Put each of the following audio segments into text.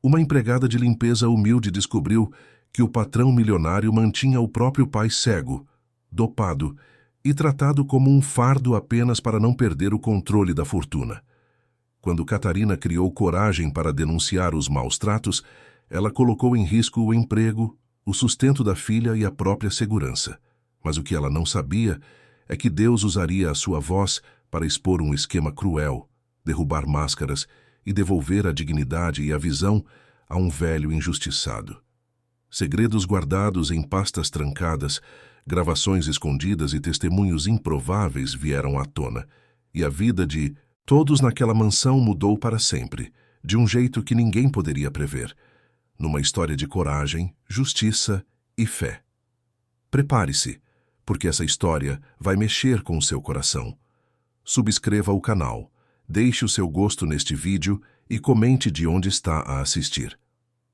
Uma empregada de limpeza humilde descobriu que o patrão milionário mantinha o próprio pai cego, dopado e tratado como um fardo apenas para não perder o controle da fortuna. Quando Catarina criou coragem para denunciar os maus tratos, ela colocou em risco o emprego, o sustento da filha e a própria segurança. Mas o que ela não sabia é que Deus usaria a sua voz para expor um esquema cruel, derrubar máscaras e devolver a dignidade e a visão a um velho injustiçado. Segredos guardados em pastas trancadas, gravações escondidas e testemunhos improváveis vieram à tona, e a vida de todos naquela mansão mudou para sempre, de um jeito que ninguém poderia prever, numa história de coragem, justiça e fé. Prepare-se, porque essa história vai mexer com o seu coração. Subscreva o canal, deixe o seu gosto neste vídeo e comente de onde está a assistir.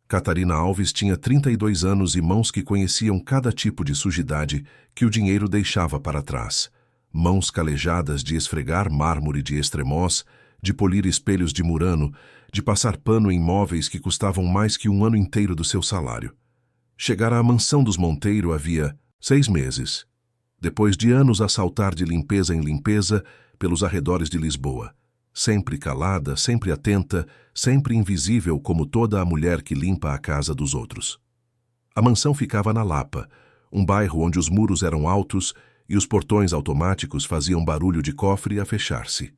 Catarina Alves tinha 32 anos e mãos que conheciam cada tipo de sujidade que o dinheiro deixava para trás. Mãos calejadas de esfregar mármore de Extremoz, de polir espelhos de Murano, de passar pano em móveis que custavam mais que um ano inteiro do seu salário. Chegara à mansão dos Monteiro havia 6 meses, depois de anos a saltar de limpeza em limpeza pelos arredores de Lisboa. Sempre calada, sempre atenta, sempre invisível como toda a mulher que limpa a casa dos outros. A mansão ficava na Lapa, um bairro onde os muros eram altos e os portões automáticos faziam barulho de cofre a fechar-se.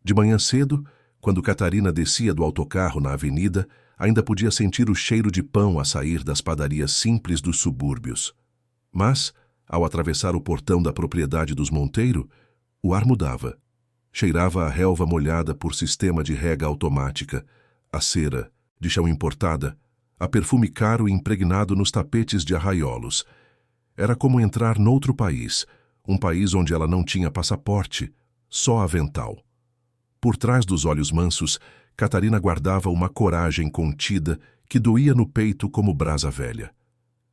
De manhã cedo, quando Catarina descia do autocarro na avenida, ainda podia sentir o cheiro de pão a sair das padarias simples dos subúrbios. Mas, ao atravessar o portão da propriedade dos Monteiro, o ar mudava. Cheirava a relva molhada por sistema de rega automática, a cera, de chão importada, a perfume caro impregnado nos tapetes de arraiolos. Era como entrar noutro país, um país onde ela não tinha passaporte, só avental. Por trás dos olhos mansos, Catarina guardava uma coragem contida que doía no peito como brasa velha.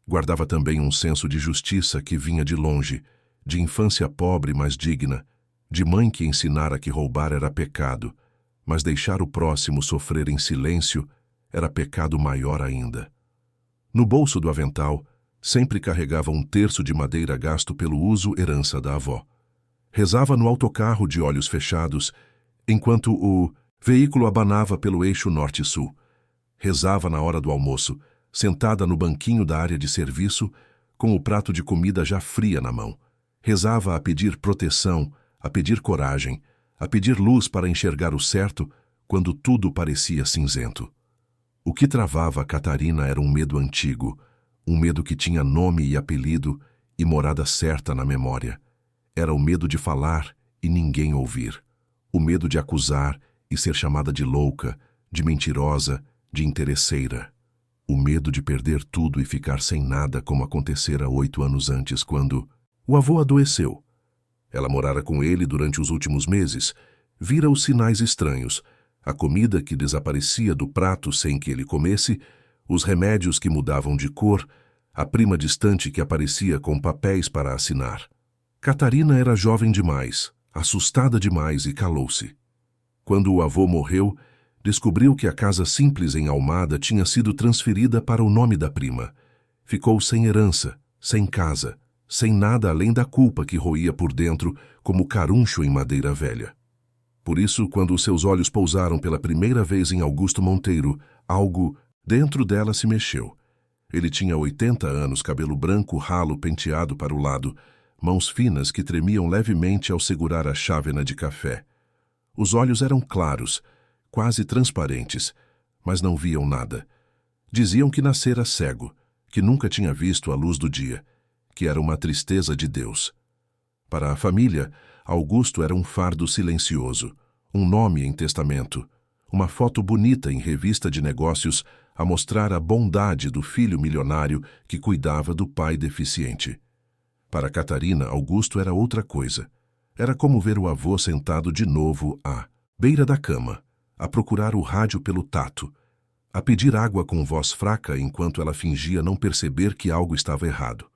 Guardava também um senso de justiça que vinha de longe, de infância pobre mas digna, de mãe que ensinara que roubar era pecado, mas deixar o próximo sofrer em silêncio era pecado maior ainda. No bolso do avental, sempre carregava um terço de madeira gasto pelo uso herança da avó. Rezava no autocarro de olhos fechados, enquanto o veículo abanava pelo eixo norte-sul. Rezava na hora do almoço, sentada no banquinho da área de serviço, com o prato de comida já fria na mão. Rezava a pedir proteção, a pedir coragem, a pedir luz para enxergar o certo quando tudo parecia cinzento. O que travava a Catarina era um medo antigo, um medo que tinha nome e apelido e morada certa na memória. Era o medo de falar e ninguém ouvir, o medo de acusar e ser chamada de louca, de mentirosa, de interesseira. O medo de perder tudo e ficar sem nada como acontecera 8 anos antes, quando o avô adoeceu. Ela morara com ele durante os últimos meses, vira os sinais estranhos, a comida que desaparecia do prato sem que ele comesse, os remédios que mudavam de cor, a prima distante que aparecia com papéis para assinar. Catarina era jovem demais, assustada demais e calou-se. Quando o avô morreu, descobriu que a casa simples em Almada tinha sido transferida para o nome da prima. Ficou sem herança, sem casa, sem nada além da culpa que roía por dentro como caruncho em madeira velha. Por isso, quando os seus olhos pousaram pela primeira vez em Augusto Monteiro, algo dentro dela se mexeu. Ele tinha 80 anos, cabelo branco ralo penteado para o lado, mãos finas que tremiam levemente ao segurar a chávena de café. Os olhos eram claros, quase transparentes, mas não viam nada. Diziam que nascera cego, que nunca tinha visto a luz do dia, que era uma tristeza de Deus. Para a família, Augusto era um fardo silencioso, um nome em testamento, uma foto bonita em revista de negócios a mostrar a bondade do filho milionário que cuidava do pai deficiente. Para Catarina, Augusto era outra coisa. Era como ver o avô sentado de novo à beira da cama, a procurar o rádio pelo tato, a pedir água com voz fraca enquanto ela fingia não perceber que algo estava errado.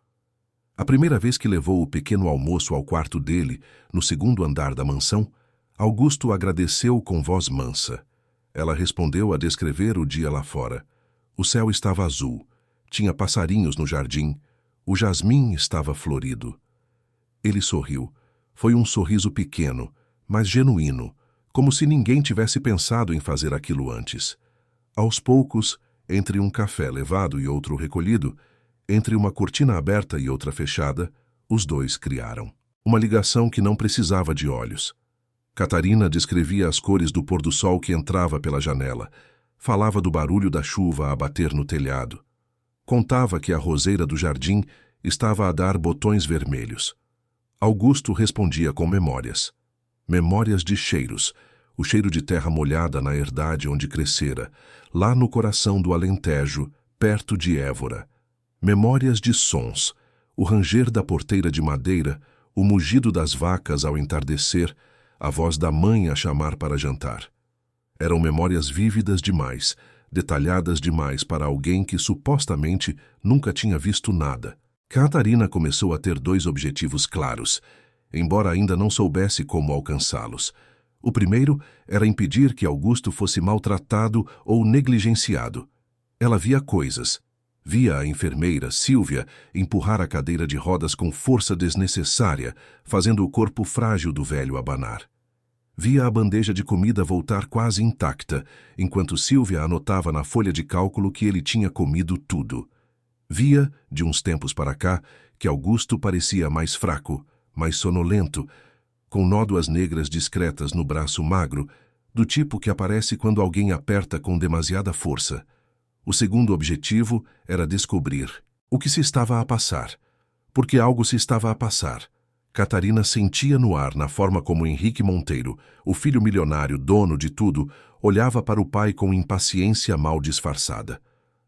A primeira vez que levou o pequeno almoço ao quarto dele, no segundo andar da mansão, Augusto agradeceu com voz mansa. Ela respondeu a descrever o dia lá fora. O céu estava azul, tinha passarinhos no jardim, o jasmim estava florido. Ele sorriu. Foi um sorriso pequeno, mas genuíno, como se ninguém tivesse pensado em fazer aquilo antes. Aos poucos, entre um café levado e outro recolhido, entre uma cortina aberta e outra fechada, os dois criaram uma ligação que não precisava de olhos. Catarina descrevia as cores do pôr-do-sol que entrava pela janela, falava do barulho da chuva a bater no telhado. Contava que a roseira do jardim estava a dar botões vermelhos. Augusto respondia com memórias. Memórias de cheiros, o cheiro de terra molhada na herdade onde crescera, lá no coração do Alentejo, perto de Évora. Memórias de sons, o ranger da porteira de madeira, o mugido das vacas ao entardecer, a voz da mãe a chamar para jantar. Eram memórias vívidas demais, detalhadas demais para alguém que supostamente nunca tinha visto nada. Catarina começou a ter dois objetivos claros, embora ainda não soubesse como alcançá-los. O primeiro era impedir que Augusto fosse maltratado ou negligenciado. Ela via coisas. Via a enfermeira, Sílvia, empurrar a cadeira de rodas com força desnecessária, fazendo o corpo frágil do velho abanar. Via a bandeja de comida voltar quase intacta, enquanto Sílvia anotava na folha de cálculo que ele tinha comido tudo. Via, de uns tempos para cá, que Augusto parecia mais fraco, mais sonolento, com nódoas negras discretas no braço magro, do tipo que aparece quando alguém aperta com demasiada força. O segundo objetivo era descobrir o que se estava a passar. Porque algo se estava a passar. Catarina sentia no ar na forma como Henrique Monteiro, o filho milionário, dono de tudo, olhava para o pai com impaciência mal disfarçada.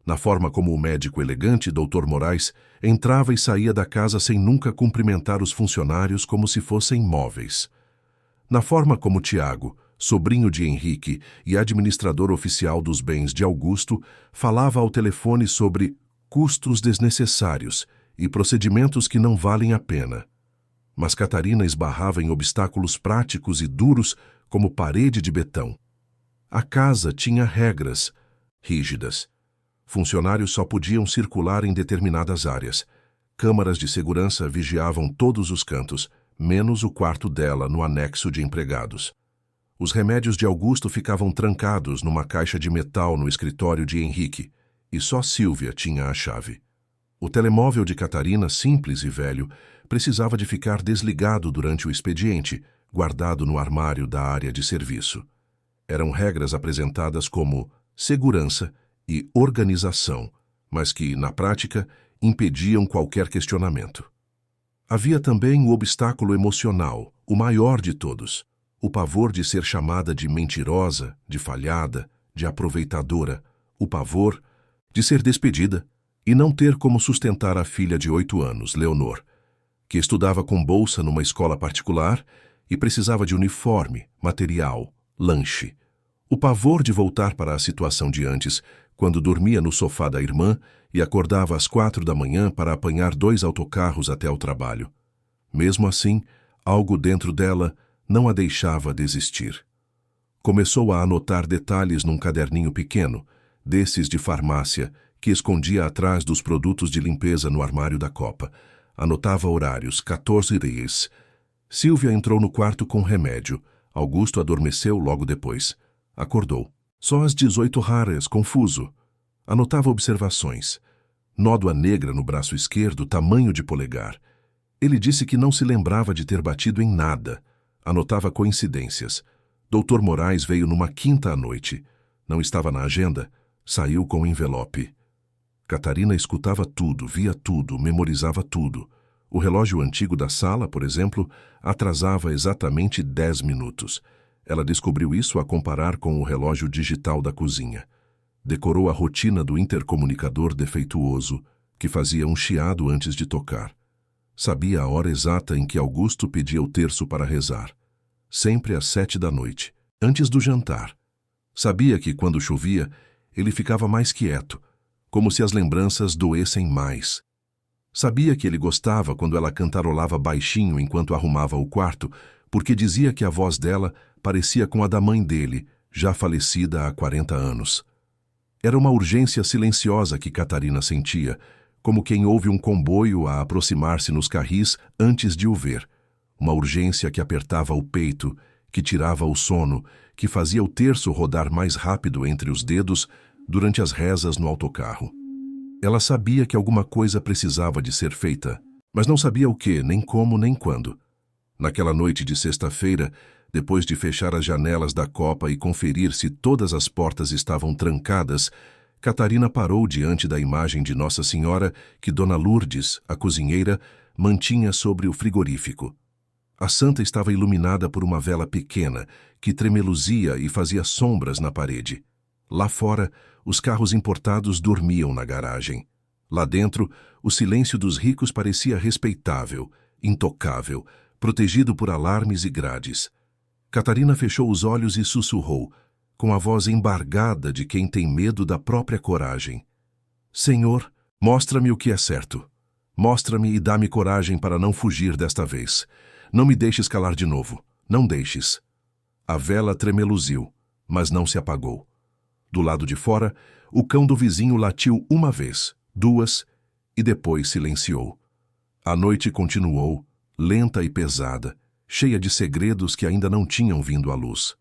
Na forma como o médico elegante, Dr. Moraes, entrava e saía da casa sem nunca cumprimentar os funcionários como se fossem móveis. Na forma como Tiago, sobrinho de Henrique e administrador oficial dos bens de Augusto, falava ao telefone sobre custos desnecessários e procedimentos que não valem a pena. Mas Catarina esbarrava em obstáculos práticos e duros como parede de betão. A casa tinha regras rígidas. Funcionários só podiam circular em determinadas áreas. Câmaras de segurança vigiavam todos os cantos, menos o quarto dela no anexo de empregados. Os remédios de Augusto ficavam trancados numa caixa de metal no escritório de Henrique, e só Sílvia tinha a chave. O telemóvel de Catarina, simples e velho, precisava de ficar desligado durante o expediente, guardado no armário da área de serviço. Eram regras apresentadas como segurança e organização, mas que, na prática, impediam qualquer questionamento. Havia também o obstáculo emocional, o maior de todos. O pavor de ser chamada de mentirosa, de falhada, de aproveitadora, o pavor de ser despedida e não ter como sustentar a filha de 8 anos, Leonor, que estudava com bolsa numa escola particular e precisava de uniforme, material, lanche. O pavor de voltar para a situação de antes, quando dormia no sofá da irmã e acordava às 4 da manhã para apanhar 2 autocarros até o trabalho. Mesmo assim, algo dentro dela não a deixava desistir. Começou a anotar detalhes num caderninho pequeno, desses de farmácia, que escondia atrás dos produtos de limpeza no armário da copa. Anotava horários, 14 dias. Sílvia entrou no quarto com remédio. Augusto adormeceu logo depois. Acordou. Só às 18h, confuso. Anotava observações. Nódoa negra no braço esquerdo, tamanho de polegar. Ele disse que não se lembrava de ter batido em nada. Anotava coincidências. Dr. Moraes veio numa quinta à noite. Não estava na agenda. Saiu com envelope. Catarina escutava tudo, via tudo, memorizava tudo. O relógio antigo da sala, por exemplo, atrasava exatamente 10 minutos. Ela descobriu isso a comparar com o relógio digital da cozinha. Decorou a rotina do intercomunicador defeituoso, que fazia um chiado antes de tocar. Sabia a hora exata em que Augusto pedia o terço para rezar. Sempre às 7 da noite, antes do jantar. Sabia que, quando chovia, ele ficava mais quieto, como se as lembranças doessem mais. Sabia que ele gostava quando ela cantarolava baixinho enquanto arrumava o quarto, porque dizia que a voz dela parecia com a da mãe dele, já falecida há 40 anos. Era uma urgência silenciosa que Catarina sentia, como quem ouve um comboio a aproximar-se nos carris antes de o ver. Uma urgência que apertava o peito, que tirava o sono, que fazia o terço rodar mais rápido entre os dedos durante as rezas no autocarro. Ela sabia que alguma coisa precisava de ser feita, mas não sabia o que, nem como, nem quando. Naquela noite de sexta-feira, depois de fechar as janelas da copa e conferir se todas as portas estavam trancadas, Catarina parou diante da imagem de Nossa Senhora que Dona Lourdes, a cozinheira, mantinha sobre o frigorífico. A santa estava iluminada por uma vela pequena, que tremeluzia e fazia sombras na parede. Lá fora, os carros importados dormiam na garagem. Lá dentro, o silêncio dos ricos parecia respeitável, intocável, protegido por alarmes e grades. Catarina fechou os olhos e sussurrou, com a voz embargada de quem tem medo da própria coragem. Senhor, mostra-me o que é certo. Mostra-me e dá-me coragem para não fugir desta vez. Não me deixes calar de novo. Não deixes. A vela tremeluziu, mas não se apagou. Do lado de fora, o cão do vizinho latiu uma vez, duas, e depois silenciou. A noite continuou, lenta e pesada, cheia de segredos que ainda não tinham vindo à luz.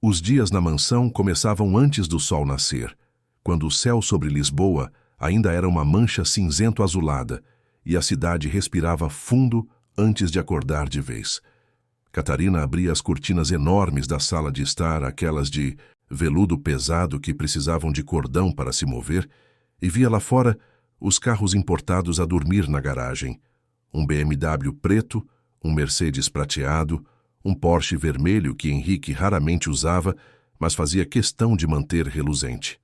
Os dias na mansão começavam antes do sol nascer, quando o céu sobre Lisboa ainda era uma mancha cinzento-azulada e a cidade respirava fundo antes de acordar de vez. Catarina abria as cortinas enormes da sala de estar, aquelas de veludo pesado que precisavam de cordão para se mover, e via lá fora os carros importados a dormir na garagem. Um BMW preto, um Mercedes prateado, um Porsche vermelho que Henrique raramente usava, mas fazia questão de manter reluzente.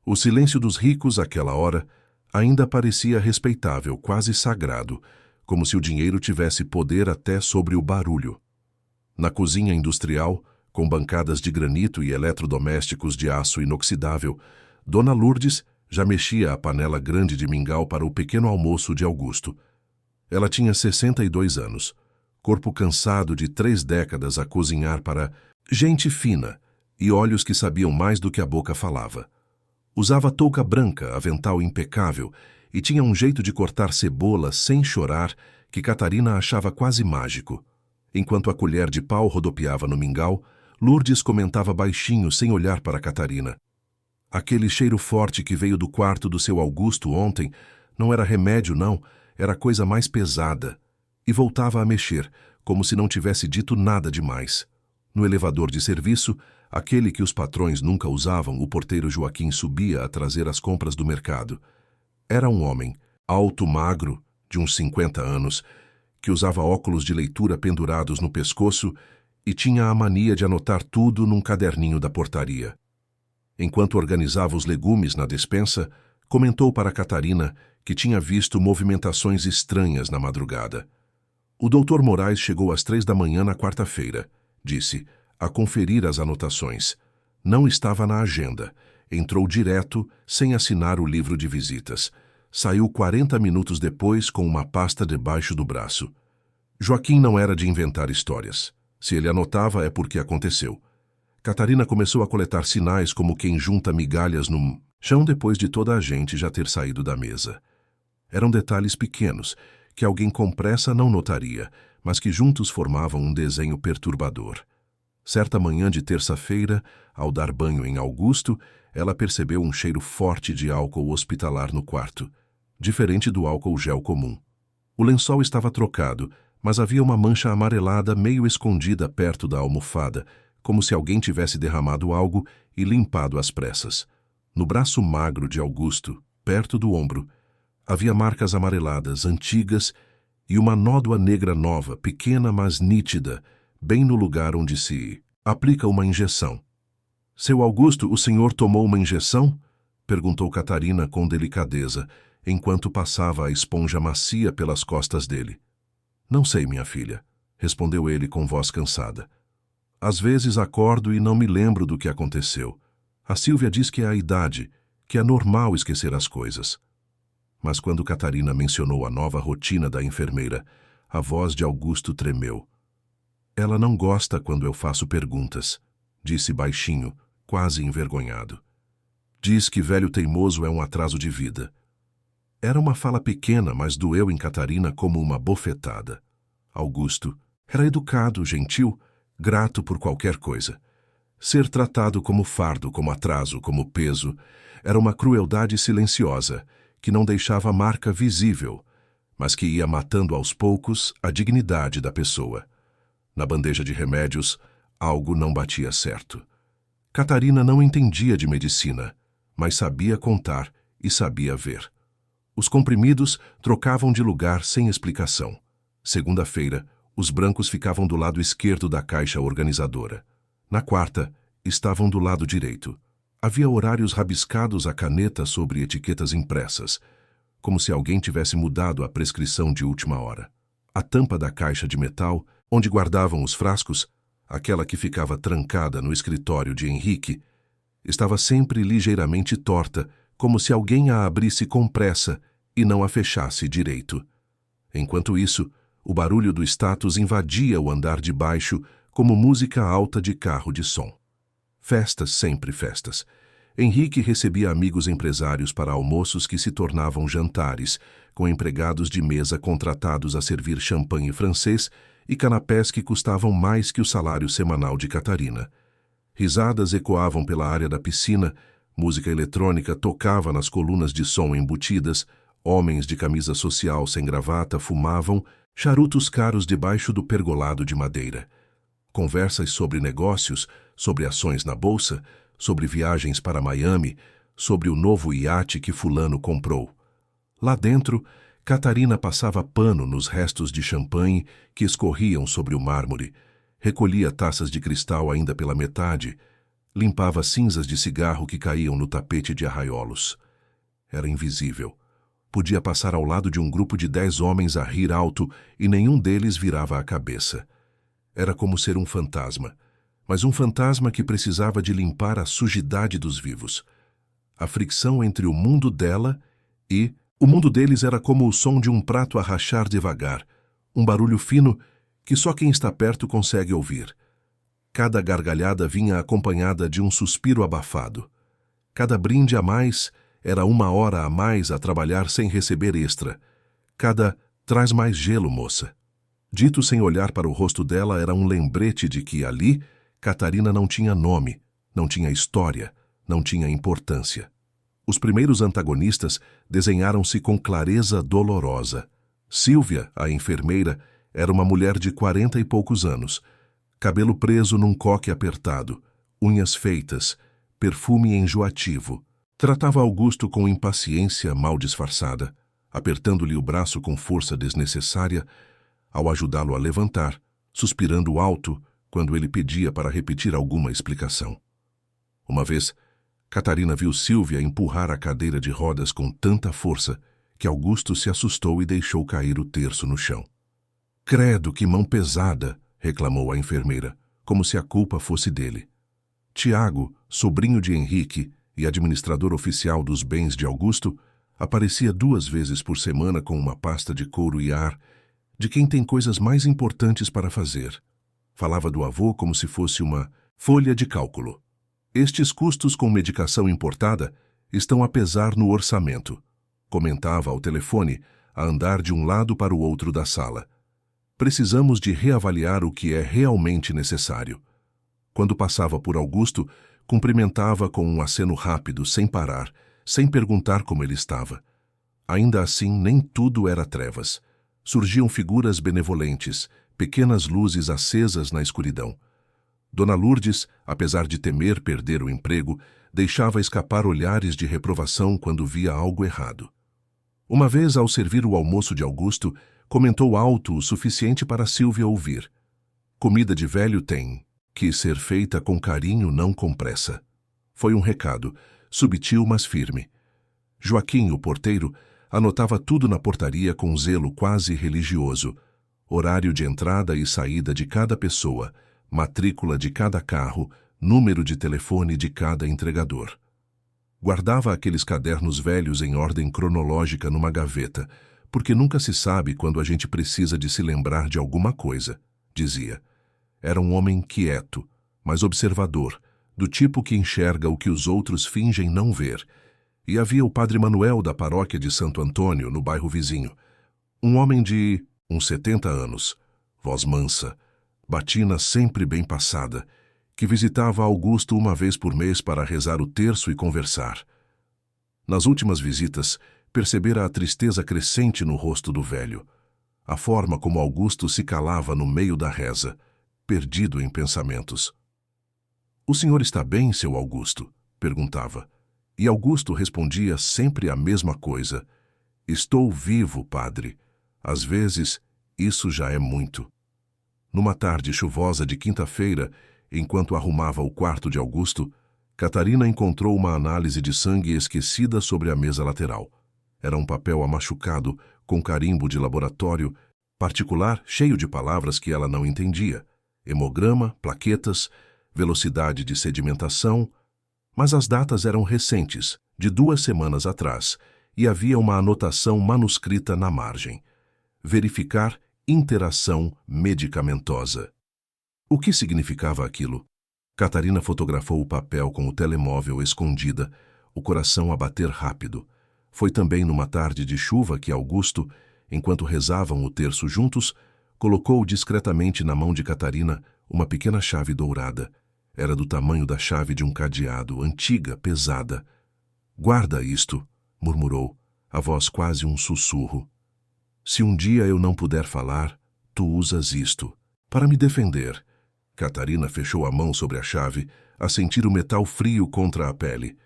O silêncio dos ricos, àquela hora, ainda parecia respeitável, quase sagrado, como se o dinheiro tivesse poder até sobre o barulho. Na cozinha industrial, com bancadas de granito e eletrodomésticos de aço inoxidável, Dona Lourdes já mexia a panela grande de mingau para o pequeno almoço de Augusto. Ela tinha 62 anos, corpo cansado de 3 décadas a cozinhar para gente fina e olhos que sabiam mais do que a boca falava. Usava touca branca, avental impecável, e tinha um jeito de cortar cebola sem chorar que Catarina achava quase mágico. Enquanto a colher de pau rodopiava no mingau, Lourdes comentava baixinho sem olhar para Catarina. Aquele cheiro forte que veio do quarto do seu Augusto ontem não era remédio, não, era coisa mais pesada. E voltava a mexer, como se não tivesse dito nada demais. No elevador de serviço, aquele que os patrões nunca usavam, o porteiro Joaquim subia a trazer as compras do mercado. Era um homem, alto, magro, de uns 50 anos, que usava óculos de leitura pendurados no pescoço e tinha a mania de anotar tudo num caderninho da portaria. Enquanto organizava os legumes na despensa, comentou para Catarina que tinha visto movimentações estranhas na madrugada. O doutor Moraes chegou às 3 da manhã na quarta-feira, disse, a conferir as anotações. Não estava na agenda. Entrou direto, sem assinar o livro de visitas. Saiu 40 minutos depois com uma pasta debaixo do braço. Joaquim não era de inventar histórias. Se ele anotava é porque aconteceu. Catarina começou a coletar sinais como quem junta migalhas no chão depois de toda a gente já ter saído da mesa. Eram detalhes pequenos, que alguém com pressa não notaria, mas que juntos formavam um desenho perturbador. Certa manhã de terça-feira, ao dar banho em Augusto, ela percebeu um cheiro forte de álcool hospitalar no quarto, diferente do álcool gel comum. O lençol estava trocado, mas havia uma mancha amarelada meio escondida perto da almofada, como se alguém tivesse derramado algo e limpado às pressas. No braço magro de Augusto, perto do ombro, havia marcas amareladas, antigas, e uma nódoa negra nova, pequena mas nítida, bem no lugar onde se aplica uma injeção. Seu Augusto, o senhor tomou uma injeção? Perguntou Catarina com delicadeza, enquanto passava a esponja macia pelas costas dele. Não sei, minha filha, respondeu ele com voz cansada. Às vezes acordo e não me lembro do que aconteceu. A Sílvia diz que é a idade, que é normal esquecer as coisas. Mas quando Catarina mencionou a nova rotina da enfermeira, a voz de Augusto tremeu. Ela não gosta quando eu faço perguntas, disse baixinho, quase envergonhado. Diz que velho teimoso é um atraso de vida. Era uma fala pequena, mas doeu em Catarina como uma bofetada. Augusto era educado, gentil, grato por qualquer coisa. Ser tratado como fardo, como atraso, como peso, era uma crueldade silenciosa, que não deixava marca visível, mas que ia matando aos poucos a dignidade da pessoa. Na bandeja de remédios, algo não batia certo. Catarina não entendia de medicina, mas sabia contar e sabia ver. Os comprimidos trocavam de lugar sem explicação. Segunda-feira, os brancos ficavam do lado esquerdo da caixa organizadora. Na quarta, estavam do lado direito. Havia horários rabiscados à caneta sobre etiquetas impressas, como se alguém tivesse mudado a prescrição de última hora. A tampa da caixa de metal, onde guardavam os frascos, aquela que ficava trancada no escritório de Henrique, estava sempre ligeiramente torta, como se alguém a abrisse com pressa e não a fechasse direito. Enquanto isso, o barulho do status invadia o andar de baixo como música alta de carro de som. Festas, sempre festas. Henrique recebia amigos empresários para almoços que se tornavam jantares, com empregados de mesa contratados a servir champanhe francês e canapés que custavam mais que o salário semanal de Catarina. Risadas ecoavam pela área da piscina, música eletrônica tocava nas colunas de som embutidas, homens de camisa social sem gravata fumavam charutos caros debaixo do pergolado de madeira. Conversas sobre negócios, sobre ações na bolsa, sobre viagens para Miami, sobre o novo iate que fulano comprou. Lá dentro, Catarina passava pano nos restos de champanhe que escorriam sobre o mármore, recolhia taças de cristal ainda pela metade, limpava cinzas de cigarro que caíam no tapete de arraiolos. Era invisível. Podia passar ao lado de um grupo de 10 homens a rir alto e nenhum deles virava a cabeça. Era como ser um fantasma, mas um fantasma que precisava de limpar a sujidade dos vivos. A fricção entre o mundo dela e o mundo deles era como o som de um prato a rachar devagar, um barulho fino que só quem está perto consegue ouvir. Cada gargalhada vinha acompanhada de um suspiro abafado. Cada brinde a mais era 1 hora a mais a trabalhar sem receber extra. Cada "traz mais gelo, moça". Dito sem olhar para o rosto dela, era um lembrete de que ali Catarina não tinha nome, não tinha história, não tinha importância. Os primeiros antagonistas desenharam-se com clareza dolorosa. Sílvia, a enfermeira, era uma mulher de 40 e poucos anos, cabelo preso num coque apertado, unhas feitas, perfume enjoativo. Tratava Augusto com impaciência mal disfarçada, apertando-lhe o braço com força desnecessária, ao ajudá-lo a levantar, suspirando alto quando ele pedia para repetir alguma explicação. Uma vez, Catarina viu Sílvia empurrar a cadeira de rodas com tanta força que Augusto se assustou e deixou cair o terço no chão. "Credo, que mão pesada!" reclamou a enfermeira, como se a culpa fosse dele. Tiago, sobrinho de Henrique e administrador oficial dos bens de Augusto, aparecia 2 vezes por semana com uma pasta de couro e ar, de quem tem coisas mais importantes para fazer. Falava do avô como se fosse uma folha de cálculo. "Estes custos com medicação importada estão a pesar no orçamento", comentava ao telefone, a andar de um lado para o outro da sala. "Precisamos de reavaliar o que é realmente necessário." Quando passava por Augusto, cumprimentava com um aceno rápido, sem parar, sem perguntar como ele estava. Ainda assim, nem tudo era trevas. Surgiam figuras benevolentes, pequenas luzes acesas na escuridão. Dona Lourdes, apesar de temer perder o emprego, deixava escapar olhares de reprovação quando via algo errado. Uma vez, ao servir o almoço de Augusto, comentou alto o suficiente para Sílvia ouvir: "Comida de velho tem que ser feita com carinho, não com pressa." Foi um recado, subtil mas firme. Joaquim, o porteiro, anotava tudo na portaria com zelo quase religioso: horário de entrada e saída de cada pessoa, matrícula de cada carro, número de telefone de cada entregador. Guardava aqueles cadernos velhos em ordem cronológica numa gaveta, porque nunca se sabe quando a gente precisa de se lembrar de alguma coisa, dizia. Era um homem quieto, mas observador, do tipo que enxerga o que os outros fingem não ver. E havia o padre Manuel da paróquia de Santo Antônio, no bairro vizinho. Um homem de uns 70 anos, voz mansa, batina sempre bem passada, que visitava Augusto uma vez por mês para rezar o terço e conversar. Nas últimas visitas, percebera a tristeza crescente no rosto do velho, a forma como Augusto se calava no meio da reza, perdido em pensamentos. "O senhor está bem, seu Augusto?" perguntava. E Augusto respondia sempre a mesma coisa: "Estou vivo, padre. Às vezes, isso já é muito." Numa tarde chuvosa de quinta-feira, enquanto arrumava o quarto de Augusto, Catarina encontrou uma análise de sangue esquecida sobre a mesa lateral. Era um papel amachucado, com carimbo de laboratório, particular cheio de palavras que ela não entendia. Hemograma, plaquetas, velocidade de sedimentação. Mas as datas eram recentes, de 2 semanas atrás, e havia uma anotação manuscrita na margem: verificar interação medicamentosa. O que significava aquilo? Catarina fotografou o papel com o telemóvel escondida, o coração a bater rápido. Foi também numa tarde de chuva que Augusto, enquanto rezavam o terço juntos, colocou discretamente na mão de Catarina uma pequena chave dourada. Era do tamanho da chave de um cadeado, antiga, pesada. "Guarda isto", murmurou, a voz quase um sussurro. "Se um dia eu não puder falar, tu usas isto, para me defender." Catarina fechou a mão sobre a chave, a sentir o metal frio contra a pele.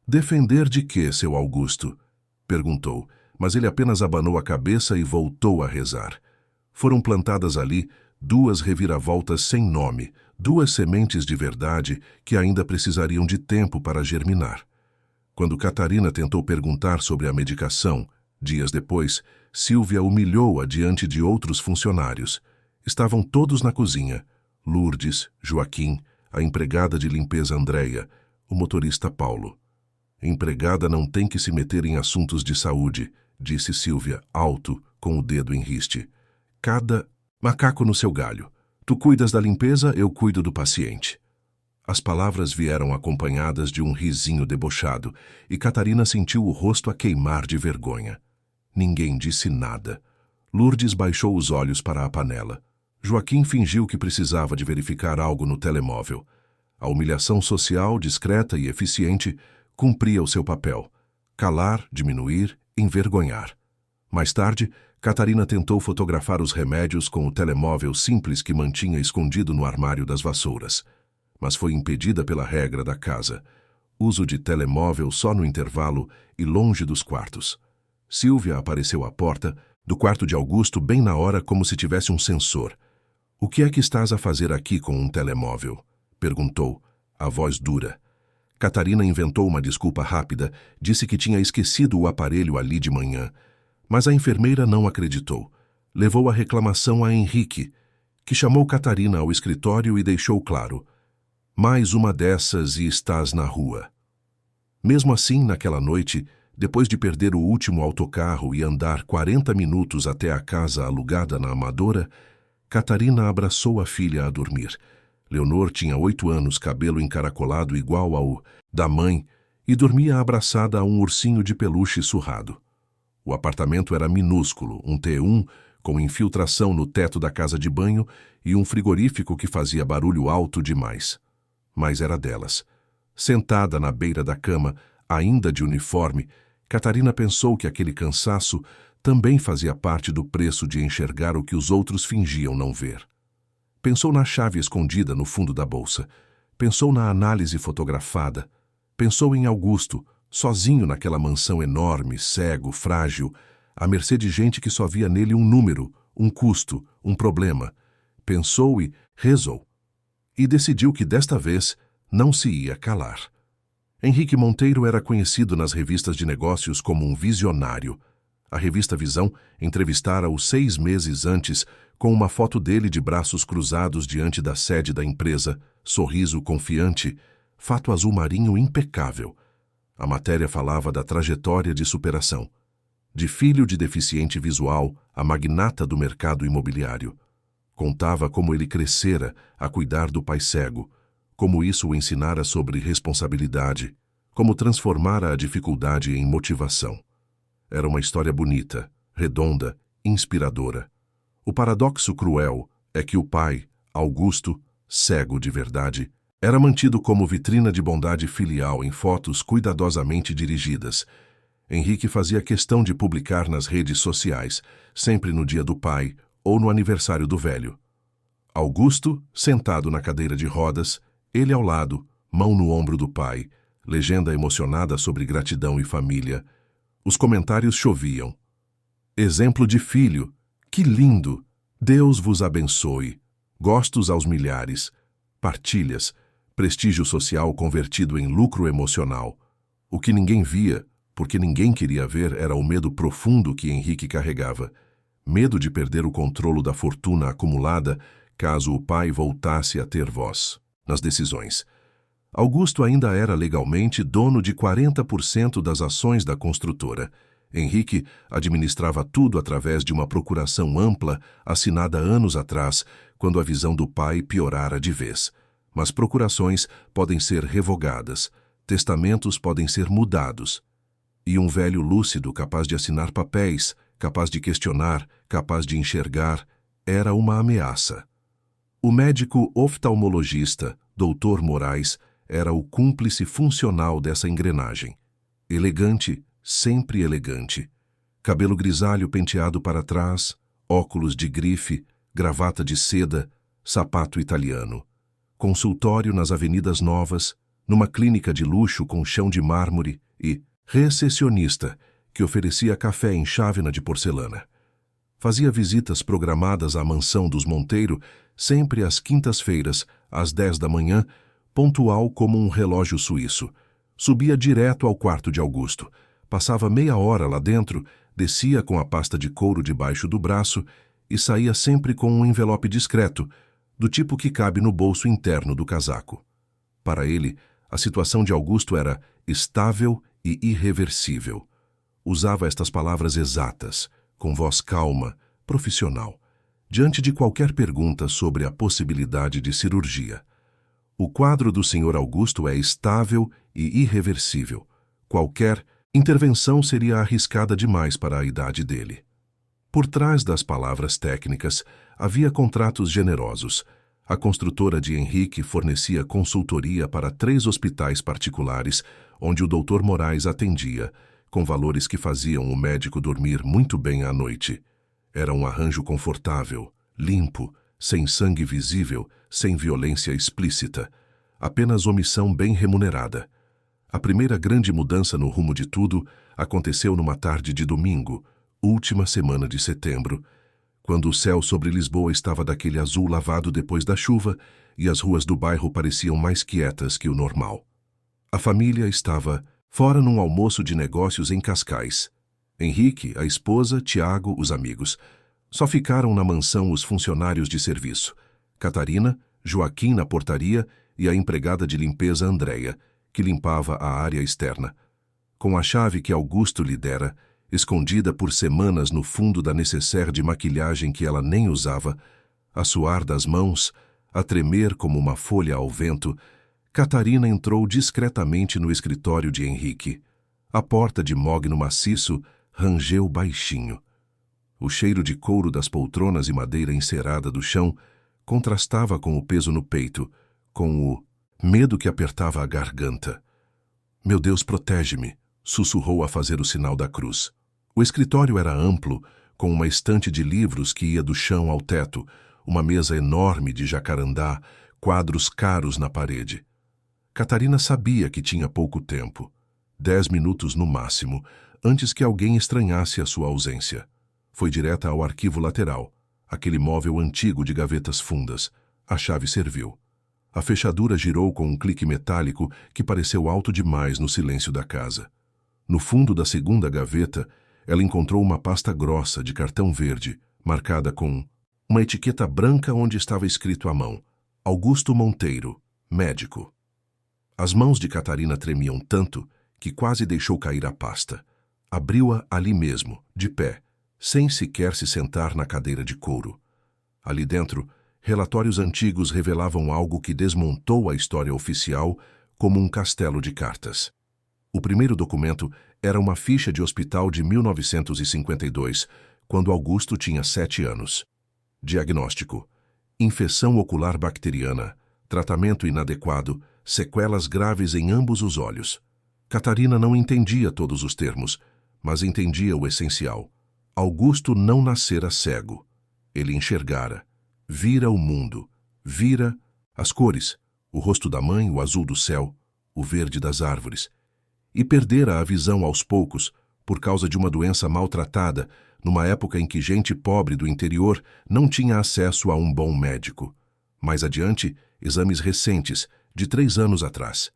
"Defender de quê, seu Augusto?" perguntou, mas ele apenas abanou a cabeça e voltou a rezar. Foram plantadas ali 2 reviravoltas sem nome, 2 sementes de verdade que ainda precisariam de tempo para germinar. Quando Catarina tentou perguntar sobre a medicação, dias depois, Sílvia humilhou-a diante de outros funcionários. Estavam todos na cozinha: Lourdes, Joaquim, a empregada de limpeza Andréia, o motorista Paulo. "Empregada não tem que se meter em assuntos de saúde", disse Sílvia, alto, com o dedo em riste. "Cada macaco no seu galho. Tu cuidas da limpeza, eu cuido do paciente." As palavras vieram acompanhadas de um risinho debochado, e Catarina sentiu o rosto a queimar de vergonha. Ninguém disse nada. Lourdes baixou os olhos para a panela. Joaquim fingiu que precisava de verificar algo no telemóvel. A humilhação social, discreta e eficiente, cumpria o seu papel: calar, diminuir, envergonhar. Mais tarde, Catarina tentou fotografar os remédios com o telemóvel simples que mantinha escondido no armário das vassouras, mas foi impedida pela regra da casa: uso de telemóvel só no intervalo e longe dos quartos. Sílvia apareceu à porta do quarto de Augusto bem na hora, como se tivesse um sensor. "O que é que estás a fazer aqui com um telemóvel?" perguntou, a voz dura. Catarina inventou uma desculpa rápida, disse que tinha esquecido o aparelho ali de manhã, mas a enfermeira não acreditou. Levou a reclamação a Henrique, que chamou Catarina ao escritório e deixou claro: "Mais uma dessas e estás na rua." Mesmo assim, naquela noite, depois de perder o último autocarro e andar 40 minutos até a casa alugada na Amadora, Catarina abraçou a filha a dormir. Leonor tinha 8 anos, cabelo encaracolado igual ao da mãe, e dormia abraçada a um ursinho de peluche surrado. O apartamento era minúsculo, um T1 com infiltração no teto da casa de banho e um frigorífico que fazia barulho alto demais. Mas era delas. Sentada na beira da cama, ainda de uniforme, Catarina pensou que aquele cansaço também fazia parte do preço de enxergar o que os outros fingiam não ver. Pensou na chave escondida no fundo da bolsa. Pensou na análise fotografada. Pensou em Augusto, sozinho naquela mansão enorme, cego, frágil, à mercê de gente que só via nele um número, um custo, um problema. Pensou e rezou. E decidiu que desta vez não se ia calar. Henrique Monteiro era conhecido nas revistas de negócios como um visionário. A revista Visão entrevistara-o 6 meses antes com uma foto dele de braços cruzados diante da sede da empresa, sorriso confiante, fato azul marinho impecável. A matéria falava da trajetória de superação. De filho de deficiente visual a magnata do mercado imobiliário. Contava como ele crescera a cuidar do pai cego, como isso o ensinara sobre responsabilidade, como transformara a dificuldade em motivação. Era uma história bonita, redonda, inspiradora. O paradoxo cruel é que o pai, Augusto, cego de verdade, era mantido como vitrina de bondade filial em fotos cuidadosamente dirigidas. Henrique fazia questão de publicar nas redes sociais, sempre no dia do pai ou no aniversário do velho. Augusto, sentado na cadeira de rodas, ele ao lado, mão no ombro do pai, legenda emocionada sobre gratidão e família. Os comentários choviam. Exemplo de filho. Que lindo! Deus vos abençoe. Gostos aos milhares. Partilhas. Prestígio social convertido em lucro emocional. O que ninguém via, porque ninguém queria ver, era o medo profundo que Henrique carregava. Medo de perder o controle da fortuna acumulada caso o pai voltasse a ter voz nas decisões. Augusto ainda era legalmente dono de 40% das ações da construtora. Henrique administrava tudo através de uma procuração ampla assinada anos atrás, quando a visão do pai piorara de vez. Mas procurações podem ser revogadas, testamentos podem ser mudados. E um velho lúcido capaz de assinar papéis, capaz de questionar, capaz de enxergar, era uma ameaça. O médico oftalmologista, Dr. Moraes, era o cúmplice funcional dessa engrenagem. Elegante, sempre elegante. Cabelo grisalho penteado para trás, óculos de grife, gravata de seda, sapato italiano. Consultório nas Avenidas Novas, numa clínica de luxo com chão de mármore e recepcionista, que oferecia café em chávena de porcelana. Fazia visitas programadas à mansão dos Monteiro, sempre às quintas-feiras, às 10 da manhã, pontual como um relógio suíço. Subia direto ao quarto de Augusto. Passava meia hora lá dentro, descia com a pasta de couro debaixo do braço e saía sempre com um envelope discreto, do tipo que cabe no bolso interno do casaco. Para ele, a situação de Augusto era estável e irreversível. Usava estas palavras exatas, com voz calma, profissional, diante de qualquer pergunta sobre a possibilidade de cirurgia. O quadro do Sr. Augusto é estável e irreversível. Qualquer intervenção seria arriscada demais para a idade dele. Por trás das palavras técnicas, havia contratos generosos. A construtora de Henrique fornecia consultoria para 3 hospitais particulares, onde o Dr. Moraes atendia, com valores que faziam o médico dormir muito bem à noite. Era um arranjo confortável, limpo, sem sangue visível, sem violência explícita. Apenas omissão bem remunerada. A primeira grande mudança no rumo de tudo aconteceu numa tarde de domingo, última semana de setembro, quando o céu sobre Lisboa estava daquele azul lavado depois da chuva e as ruas do bairro pareciam mais quietas que o normal. A família estava fora num almoço de negócios em Cascais. Henrique, a esposa, Tiago, os amigos. Só ficaram na mansão os funcionários de serviço. Catarina, Joaquim na portaria e a empregada de limpeza Andréia, que limpava a área externa. Com a chave que Augusto lhe dera, escondida por semanas no fundo da nécessaire de maquilhagem que ela nem usava, a suar das mãos, a tremer como uma folha ao vento, Catarina entrou discretamente no escritório de Henrique. A porta de mogno maciço rangeu baixinho. O cheiro de couro das poltronas e madeira encerada do chão contrastava com o peso no peito, com o medo que apertava a garganta. Meu Deus, protege-me, sussurrou a fazer o sinal da cruz. O escritório era amplo, com uma estante de livros que ia do chão ao teto, uma mesa enorme de jacarandá, quadros caros na parede. Catarina sabia que tinha pouco tempo, 10 minutos no máximo, antes que alguém estranhasse a sua ausência. Foi direta ao arquivo lateral, aquele móvel antigo de gavetas fundas. A chave serviu. A fechadura girou com um clique metálico que pareceu alto demais no silêncio da casa. No fundo da segunda gaveta, ela encontrou uma pasta grossa de cartão verde, marcada com uma etiqueta branca onde estava escrito à mão: Augusto Monteiro, médico. As mãos de Catarina tremiam tanto que quase deixou cair a pasta. Abriu-a ali mesmo, de pé, sem sequer se sentar na cadeira de couro. Ali dentro, Relatórios antigos revelavam algo que desmontou a história oficial como um castelo de cartas. O primeiro documento era uma ficha de hospital de 1952, quando Augusto tinha 7 anos. Diagnóstico: infecção ocular bacteriana, tratamento inadequado, sequelas graves em ambos os olhos. Catarina não entendia todos os termos, mas entendia o essencial. Augusto não nascera cego. Ele enxergara, vira o mundo, vira as cores, o rosto da mãe, o azul do céu, o verde das árvores. E perdera a visão aos poucos, por causa de uma doença maltratada, numa época em que gente pobre do interior não tinha acesso a um bom médico. Mais adiante, exames recentes, de 3 anos atrás.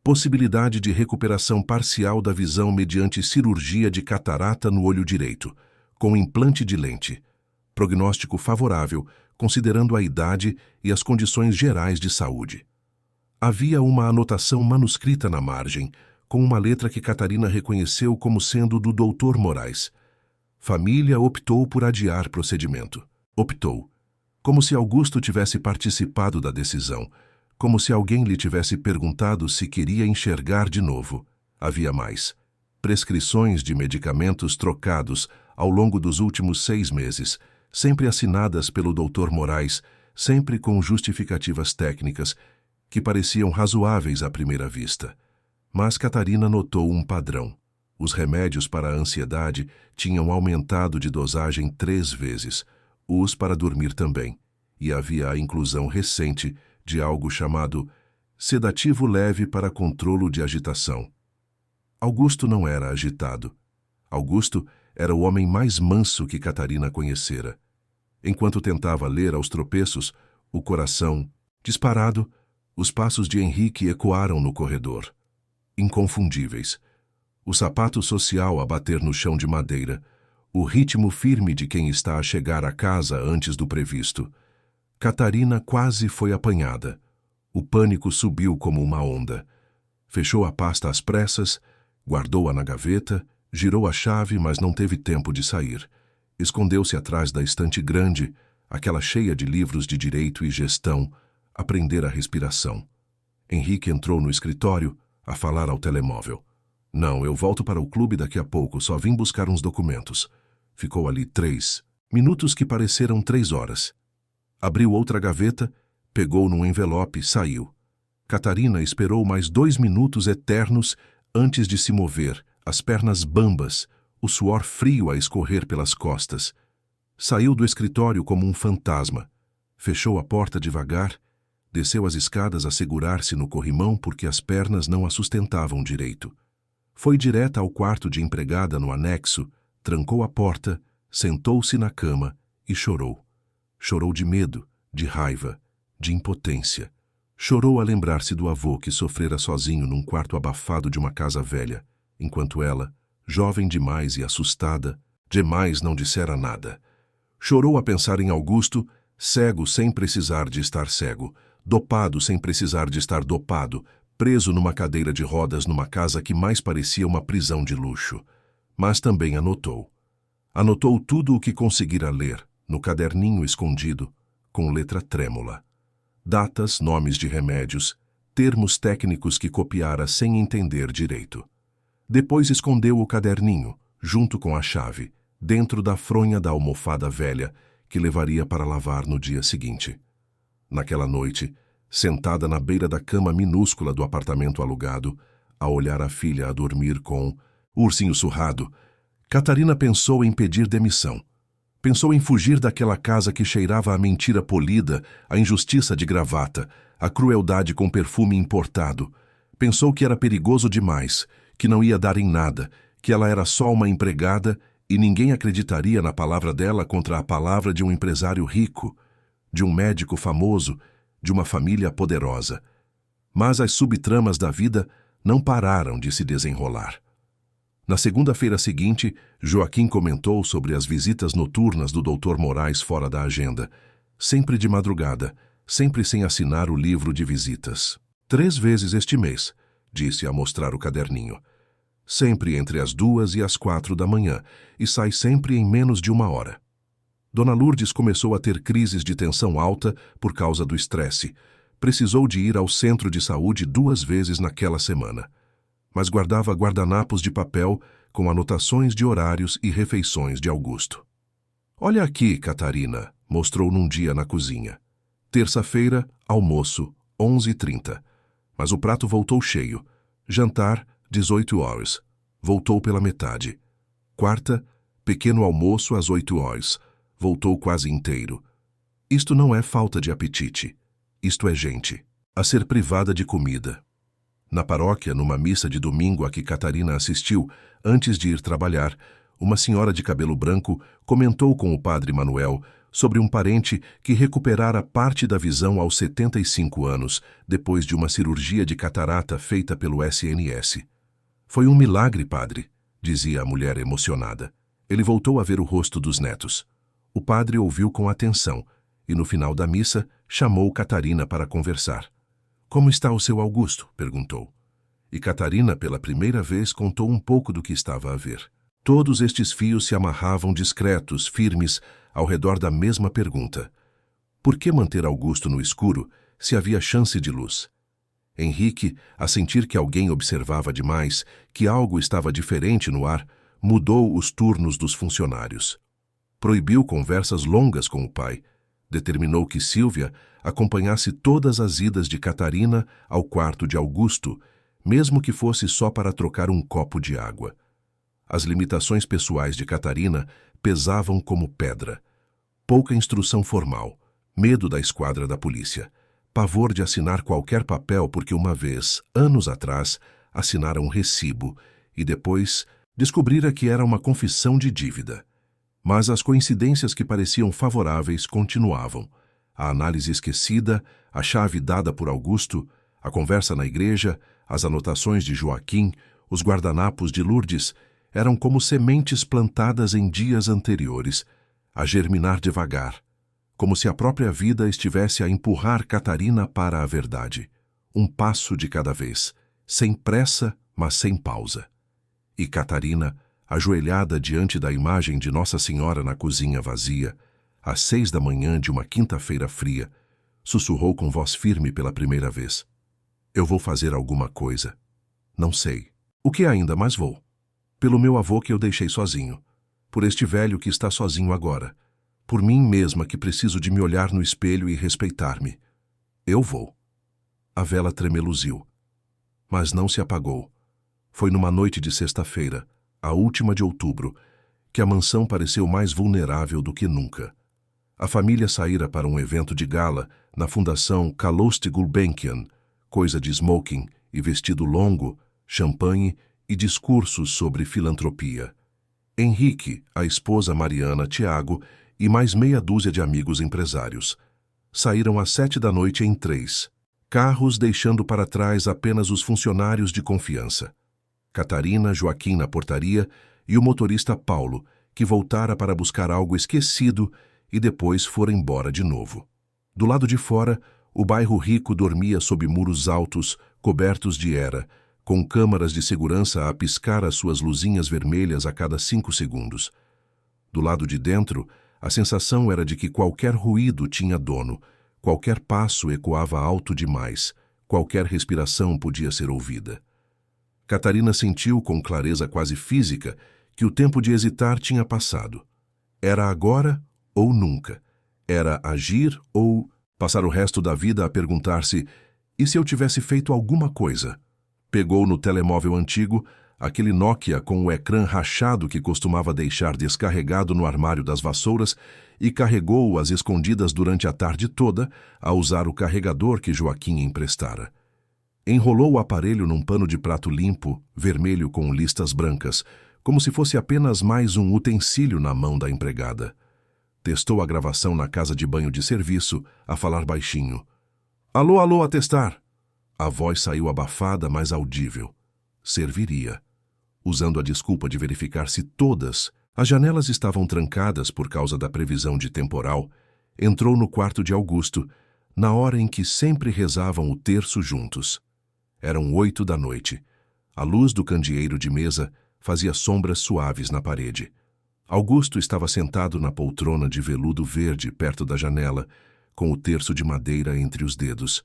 Possibilidade de recuperação parcial da visão mediante cirurgia de catarata no olho direito, com implante de lente. Prognóstico favorável, considerando a idade e as condições gerais de saúde. Havia uma anotação manuscrita na margem, com uma letra que Catarina reconheceu como sendo do Dr. Moraes. Família optou por adiar procedimento. Optou. Como se Augusto tivesse participado da decisão, como se alguém lhe tivesse perguntado se queria enxergar de novo. Havia mais. Prescrições de medicamentos trocados ao longo dos últimos 6 meses, sempre assinadas pelo Dr. Moraes, sempre com justificativas técnicas, que pareciam razoáveis à primeira vista. Mas Catarina notou um padrão. Os remédios para a ansiedade tinham aumentado de dosagem 3 vezes, os para dormir também, e havia a inclusão recente de algo chamado sedativo leve para controlo de agitação. Augusto não era agitado. Augusto era o homem mais manso que Catarina conhecera. Enquanto tentava ler aos tropeços, o coração, disparado, os passos de Henrique ecoaram no corredor. Inconfundíveis. O sapato social a bater no chão de madeira, o ritmo firme de quem está a chegar à casa antes do previsto. Catarina quase foi apanhada. O pânico subiu como uma onda. Fechou a pasta às pressas, guardou-a na gaveta, girou a chave, mas não teve tempo de sair. Escondeu-se atrás da estante grande, aquela cheia de livros de direito e gestão, aprender a respiração. Henrique entrou no escritório, a falar ao telemóvel. Não, eu volto para o clube daqui a pouco, só vim buscar uns documentos. Ficou ali 3 minutos que pareceram 3 horas. Abriu outra gaveta, pegou num envelope e saiu. Catarina esperou mais 2 minutos eternos antes de se mover, as pernas bambas, o suor frio a escorrer pelas costas. Saiu do escritório como um fantasma. Fechou a porta devagar, desceu as escadas a segurar-se no corrimão porque as pernas não a sustentavam direito. Foi direta ao quarto de empregada no anexo, trancou a porta, sentou-se na cama e chorou. Chorou de medo, de raiva, de impotência. Chorou a lembrar-se do avô que sofrera sozinho num quarto abafado de uma casa velha, enquanto ela, jovem demais e assustada, demais não dissera nada. Chorou a pensar em Augusto, cego sem precisar de estar cego, dopado sem precisar de estar dopado, preso numa cadeira de rodas numa casa que mais parecia uma prisão de luxo. Mas também anotou. Anotou tudo o que conseguira ler, no caderninho escondido, com letra trêmula. Datas, nomes de remédios, termos técnicos que copiara sem entender direito. Depois escondeu o caderninho, junto com a chave, dentro da fronha da almofada velha, que levaria para lavar no dia seguinte. Naquela noite, sentada na beira da cama minúscula do apartamento alugado, a olhar a filha a dormir com o ursinho surrado, Catarina pensou em pedir demissão. Pensou em fugir daquela casa que cheirava a mentira polida, a injustiça de gravata, a crueldade com perfume importado. Pensou que era perigoso demais, que não ia dar em nada, que ela era só uma empregada e ninguém acreditaria na palavra dela contra a palavra de um empresário rico, de um médico famoso, de uma família poderosa. Mas as subtramas da vida não pararam de se desenrolar. Na segunda-feira seguinte, Joaquim comentou sobre as visitas noturnas do Dr. Moraes fora da agenda, sempre de madrugada, sempre sem assinar o livro de visitas. 3 vezes este mês, disse a mostrar o caderninho. Sempre entre as 2 e as 4 da manhã, e sai sempre em menos de 1 hora. Dona Lourdes começou a ter crises de tensão alta por causa do estresse. Precisou de ir ao centro de saúde 2 vezes naquela semana. Mas guardava guardanapos de papel com anotações de horários e refeições de Augusto. Olha aqui, Catarina, mostrou num dia na cozinha. Terça-feira, almoço, 11h30. Mas o prato voltou cheio. Jantar, 18 horas. Voltou pela metade. Quarta, pequeno almoço às 8 horas. Voltou quase inteiro. Isto não é falta de apetite. Isto é gente a ser privada de comida. Na paróquia, numa missa de domingo a que Catarina assistiu, antes de ir trabalhar, uma senhora de cabelo branco comentou com o padre Manuel sobre um parente que recuperara parte da visão aos 75 anos, depois de uma cirurgia de catarata feita pelo SNS. Foi um milagre, padre, dizia a mulher emocionada. Ele voltou a ver o rosto dos netos. O padre ouviu com atenção e, no final da missa, chamou Catarina para conversar. Como está o seu Augusto? Perguntou. E Catarina, pela primeira vez, contou um pouco do que estava a ver. Todos estes fios se amarravam discretos, firmes, ao redor da mesma pergunta. Por que manter Augusto no escuro se havia chance de luz? Henrique, a sentir que alguém observava demais, que algo estava diferente no ar, mudou os turnos dos funcionários. Proibiu conversas longas com o pai. Determinou que Sílvia acompanhasse todas as idas de Catarina ao quarto de Augusto, mesmo que fosse só para trocar um copo de água. As limitações pessoais de Catarina pesavam como pedra. Pouca instrução formal, medo da esquadra da polícia, pavor de assinar qualquer papel porque uma vez, anos atrás, assinara um recibo e depois descobrira que era uma confissão de dívida. Mas as coincidências que pareciam favoráveis continuavam. A análise esquecida, a chave dada por Augusto, a conversa na igreja, as anotações de Joaquim, os guardanapos de Lourdes, eram como sementes plantadas em dias anteriores, a germinar devagar, como se a própria vida estivesse a empurrar Catarina para a verdade, um passo de cada vez, sem pressa, mas sem pausa. E Catarina, ajoelhada diante da imagem de Nossa Senhora na cozinha vazia, às 6 da manhã de uma quinta-feira fria, sussurrou com voz firme pela primeira vez. Eu vou fazer alguma coisa. Não sei. O que ainda, mas vou. Pelo meu avô que eu deixei sozinho. Por este velho que está sozinho agora. Por mim mesma que preciso de me olhar no espelho e respeitar-me. Eu vou. A vela tremeluziu. Mas não se apagou. Foi numa noite de sexta-feira, a última de outubro, que a mansão pareceu mais vulnerável do que nunca. A família saíra para um evento de gala na Fundação Calouste Gulbenkian, coisa de smoking e vestido longo, champanhe e discursos sobre filantropia. Henrique, a esposa Mariana, Tiago e mais meia dúzia de amigos empresários. Saíram às 7 da noite em 3, carros deixando para trás apenas os funcionários de confiança. Catarina, Joaquim na portaria e o motorista Paulo, que voltara para buscar algo esquecido e depois fora embora de novo. Do lado de fora, o bairro rico dormia sob muros altos, cobertos de era, com câmaras de segurança a piscar as suas luzinhas vermelhas a cada 5 segundos. Do lado de dentro, a sensação era de que qualquer ruído tinha dono, qualquer passo ecoava alto demais, qualquer respiração podia ser ouvida. Catarina sentiu com clareza quase física que o tempo de hesitar tinha passado. Era agora ou nunca. Era agir ou passar o resto da vida a perguntar-se: e se eu tivesse feito alguma coisa? Pegou no telemóvel antigo, aquele Nokia com o ecrã rachado que costumava deixar descarregado no armário das vassouras, e carregou-o às escondidas durante a tarde toda a usar o carregador que Joaquim emprestara. Enrolou o aparelho num pano de prato limpo, vermelho com listas brancas, como se fosse apenas mais um utensílio na mão da empregada. Testou a gravação na casa de banho de serviço, a falar baixinho. Alô, alô, atestar! A voz saiu abafada, mas audível. Serviria. Usando a desculpa de verificar se todas as janelas estavam trancadas por causa da previsão de temporal, entrou no quarto de Augusto, na hora em que sempre rezavam o terço juntos. Eram 8 da noite. A luz do candeeiro de mesa fazia sombras suaves na parede. Augusto estava sentado na poltrona de veludo verde perto da janela, com o terço de madeira entre os dedos.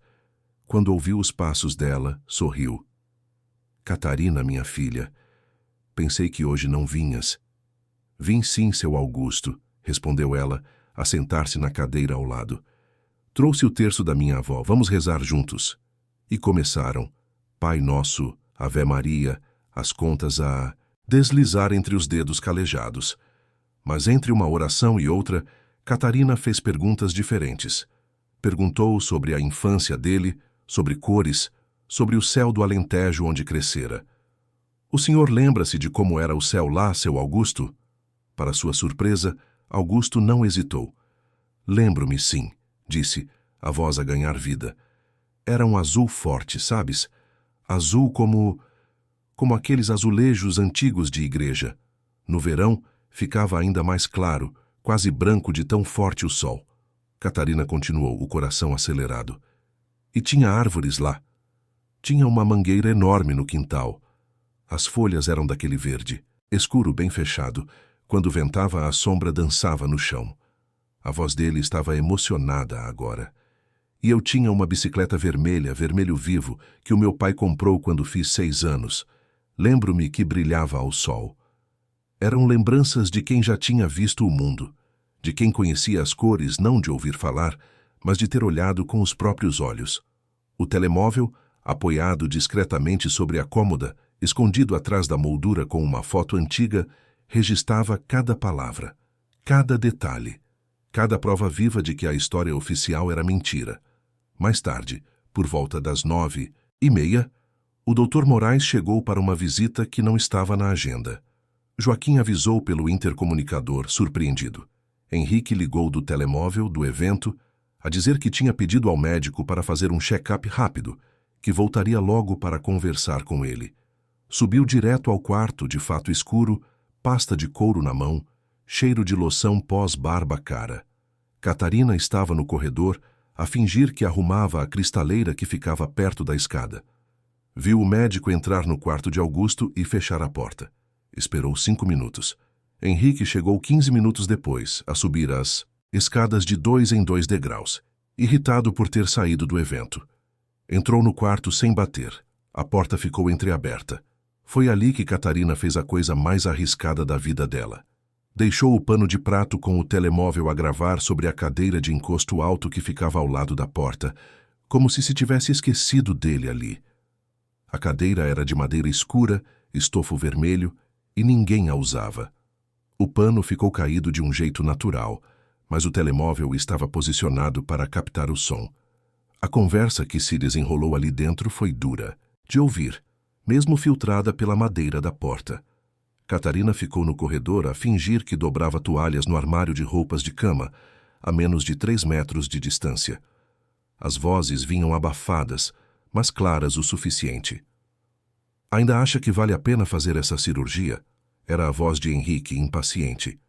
Quando ouviu os passos dela, sorriu. Catarina, minha filha, pensei que hoje não vinhas. Vim sim, seu Augusto, respondeu ela, a sentar-se na cadeira ao lado. Trouxe o terço da minha avó, vamos rezar juntos. E começaram, Pai Nosso, Ave Maria, as contas a deslizar entre os dedos calejados. Mas entre uma oração e outra, Catarina fez perguntas diferentes. Perguntou sobre a infância dele, sobre cores, sobre o céu do Alentejo onde crescera. O senhor lembra-se de como era o céu lá, seu Augusto? Para sua surpresa, Augusto não hesitou. Lembro-me, sim, disse, a voz a ganhar vida. Era um azul forte, sabes? Azul como aqueles azulejos antigos de igreja. No verão, ficava ainda mais claro, quase branco de tão forte o sol. Catarina continuou, o coração acelerado. E tinha árvores lá. Tinha uma mangueira enorme no quintal. As folhas eram daquele verde, escuro bem fechado. Quando ventava, a sombra dançava no chão. A voz dele estava emocionada agora. E eu tinha uma bicicleta vermelha, vermelho vivo, que o meu pai comprou quando fiz 6 anos. Lembro-me que brilhava ao sol. Eram lembranças de quem já tinha visto o mundo, de quem conhecia as cores não de ouvir falar, mas de ter olhado com os próprios olhos. O telemóvel, apoiado discretamente sobre a cômoda, escondido atrás da moldura com uma foto antiga, registrava cada palavra, cada detalhe, cada prova viva de que a história oficial era mentira. Mais tarde, por volta das 9h30, o Dr. Moraes chegou para uma visita que não estava na agenda. Joaquim avisou pelo intercomunicador, surpreendido. Henrique ligou do telemóvel do evento a dizer que tinha pedido ao médico para fazer um check-up rápido, que voltaria logo para conversar com ele. Subiu direto ao quarto, de fato escuro, pasta de couro na mão, cheiro de loção pós-barba cara. Catarina estava no corredor, a fingir que arrumava a cristaleira que ficava perto da escada. Viu o médico entrar no quarto de Augusto e fechar a porta. Esperou 5 minutos. Henrique chegou 15 minutos depois, a subir as escadas de 2 em 2 degraus, irritado por ter saído do evento. Entrou no quarto sem bater. A porta ficou entreaberta. Foi ali que Catarina fez a coisa mais arriscada da vida dela. Deixou o pano de prato com o telemóvel a gravar sobre a cadeira de encosto alto que ficava ao lado da porta, como se tivesse esquecido dele ali. A cadeira era de madeira escura, estofo vermelho, e ninguém a usava. O pano ficou caído de um jeito natural, mas o telemóvel estava posicionado para captar o som. A conversa que se desenrolou ali dentro foi dura, de ouvir, mesmo filtrada pela madeira da porta. Catarina ficou no corredor a fingir que dobrava toalhas no armário de roupas de cama, a menos de 3 metros de distância. As vozes vinham abafadas, mas claras o suficiente. Ainda acha que vale a pena fazer essa cirurgia? Era a voz de Henrique, impaciente.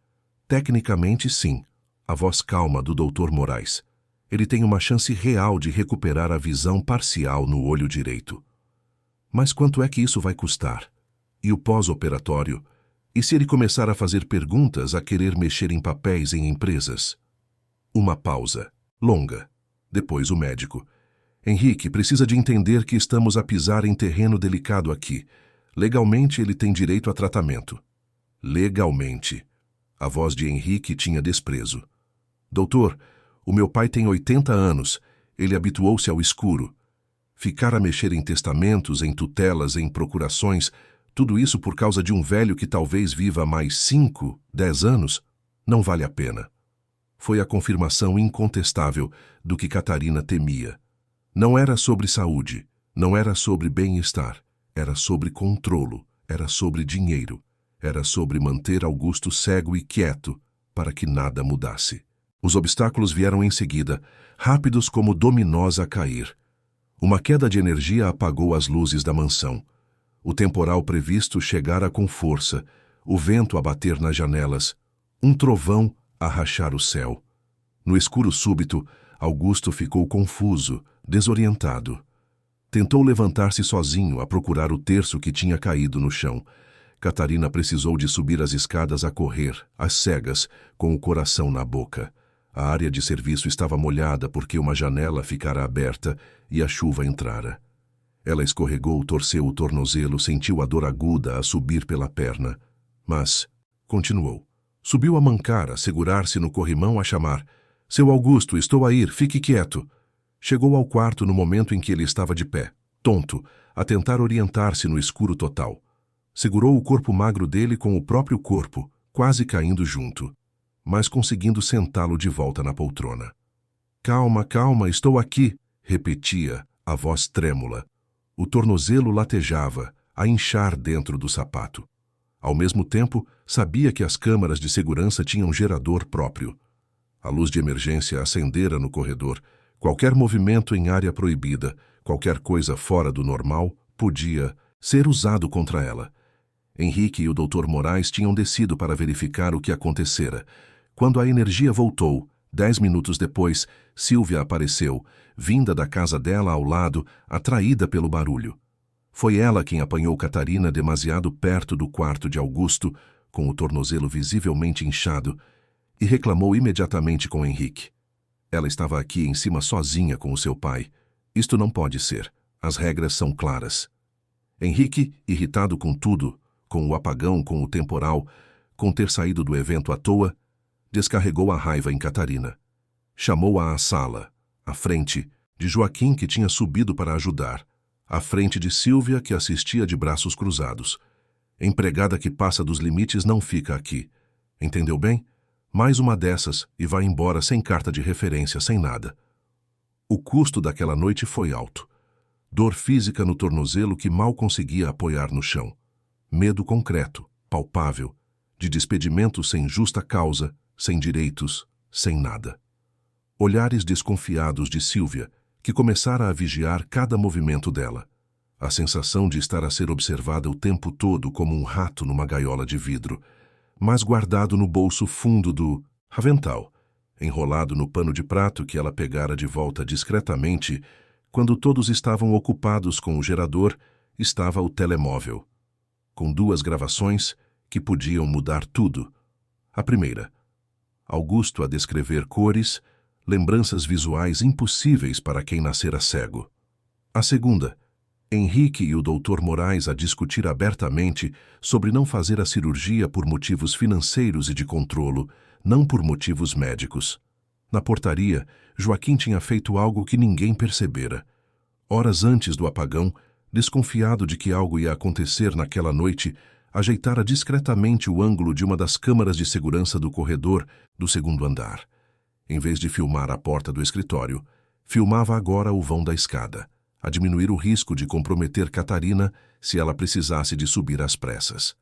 Tecnicamente, sim. A voz calma do Dr. Moraes. Ele tem uma chance real de recuperar a visão parcial no olho direito. Mas quanto é que isso vai custar? E o pós-operatório? E se ele começar a fazer perguntas, a querer mexer em papéis em empresas? Uma pausa, longa. Depois o médico. Henrique, precisa de entender que estamos a pisar em terreno delicado aqui. Legalmente ele tem direito a tratamento. Legalmente. A voz de Henrique tinha desprezo. Doutor, o meu pai tem 80 anos. Ele habituou-se ao escuro. Ficar a mexer em testamentos, em tutelas, em procurações, tudo isso por causa de um velho que talvez viva mais 5, 10 anos, não vale a pena. Foi a confirmação incontestável do que Catarina temia. Não era sobre saúde, não era sobre bem-estar, era sobre controlo, era sobre dinheiro, era sobre manter Augusto cego e quieto para que nada mudasse. Os obstáculos vieram em seguida, rápidos como dominós a cair. Uma queda de energia apagou as luzes da mansão. O temporal previsto chegara com força, o vento a bater nas janelas, um trovão a rachar o céu. No escuro súbito, Augusto ficou confuso, desorientado. Tentou levantar-se sozinho a procurar o terço que tinha caído no chão. Catarina precisou de subir as escadas a correr, às cegas, com o coração na boca. A área de serviço estava molhada porque uma janela ficara aberta e a chuva entrara. Ela escorregou, torceu o tornozelo, sentiu a dor aguda a subir pela perna. Mas continuou. Subiu a mancar, a segurar-se no corrimão, a chamar. Seu Augusto, estou a ir, fique quieto. Chegou ao quarto no momento em que ele estava de pé, tonto, a tentar orientar-se no escuro total. Segurou o corpo magro dele com o próprio corpo, quase caindo junto, mas conseguindo sentá-lo de volta na poltrona. Calma, calma, estou aqui, repetia, a voz trêmula. O tornozelo latejava, a inchar dentro do sapato. Ao mesmo tempo, sabia que as câmaras de segurança tinham gerador próprio. A luz de emergência acendera no corredor. Qualquer movimento em área proibida, qualquer coisa fora do normal, podia ser usado contra ela. Henrique e o Dr. Moraes tinham descido para verificar o que acontecera. Quando a energia voltou, 10 minutos depois, Sílvia apareceu, vinda da casa dela ao lado, atraída pelo barulho. Foi ela quem apanhou Catarina demasiado perto do quarto de Augusto, com o tornozelo visivelmente inchado, e reclamou imediatamente com Henrique. Ela estava aqui em cima sozinha com o seu pai. Isto não pode ser. As regras são claras. Henrique, irritado com tudo, com o apagão, com o temporal, com ter saído do evento à toa, descarregou a raiva em Catarina. Chamou-a à sala, à frente de Joaquim, que tinha subido para ajudar, à frente de Sílvia, que assistia de braços cruzados. Empregada que passa dos limites não fica aqui. Entendeu bem? Mais uma dessas e vai embora sem carta de referência, sem nada. O custo daquela noite foi alto. Dor física no tornozelo que mal conseguia apoiar no chão. Medo concreto, palpável, de despedimento sem justa causa, sem direitos, sem nada. Olhares desconfiados de Sílvia, que começara a vigiar cada movimento dela. A sensação de estar a ser observada o tempo todo como um rato numa gaiola de vidro, mas guardado no bolso fundo do avental, enrolado no pano de prato que ela pegara de volta discretamente. Quando todos estavam ocupados com o gerador, estava o telemóvel, com 2 gravações que podiam mudar tudo. A primeira, Augusto a descrever cores, lembranças visuais impossíveis para quem nascera cego. A segunda, Henrique e o Dr. Moraes a discutir abertamente sobre não fazer a cirurgia por motivos financeiros e de controlo, não por motivos médicos. Na portaria, Joaquim tinha feito algo que ninguém percebera. Horas antes do apagão, desconfiado de que algo ia acontecer naquela noite, ajeitara discretamente o ângulo de uma das câmaras de segurança do corredor do 2º andar. Em vez de filmar a porta do escritório, filmava agora o vão da escada, a diminuir o risco de comprometer Catarina se ela precisasse de subir às pressas.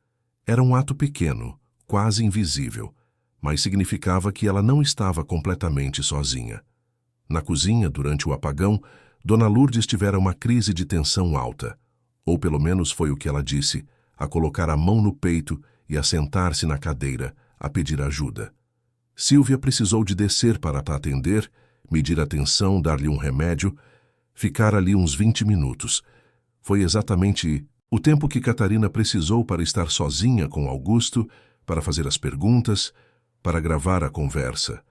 Era um ato pequeno, quase invisível, mas significava que ela não estava completamente sozinha. Na cozinha, durante o apagão, Dona Lourdes tivera uma crise de tensão alta, ou pelo menos foi o que ela disse, a colocar a mão no peito e a sentar-se na cadeira, a pedir ajuda. Sílvia precisou de descer para a atender, medir a tensão, dar-lhe um remédio, ficar ali uns 20 minutos. Foi exatamente o tempo que Catarina precisou para estar sozinha com Augusto, para fazer as perguntas, para gravar a conversa.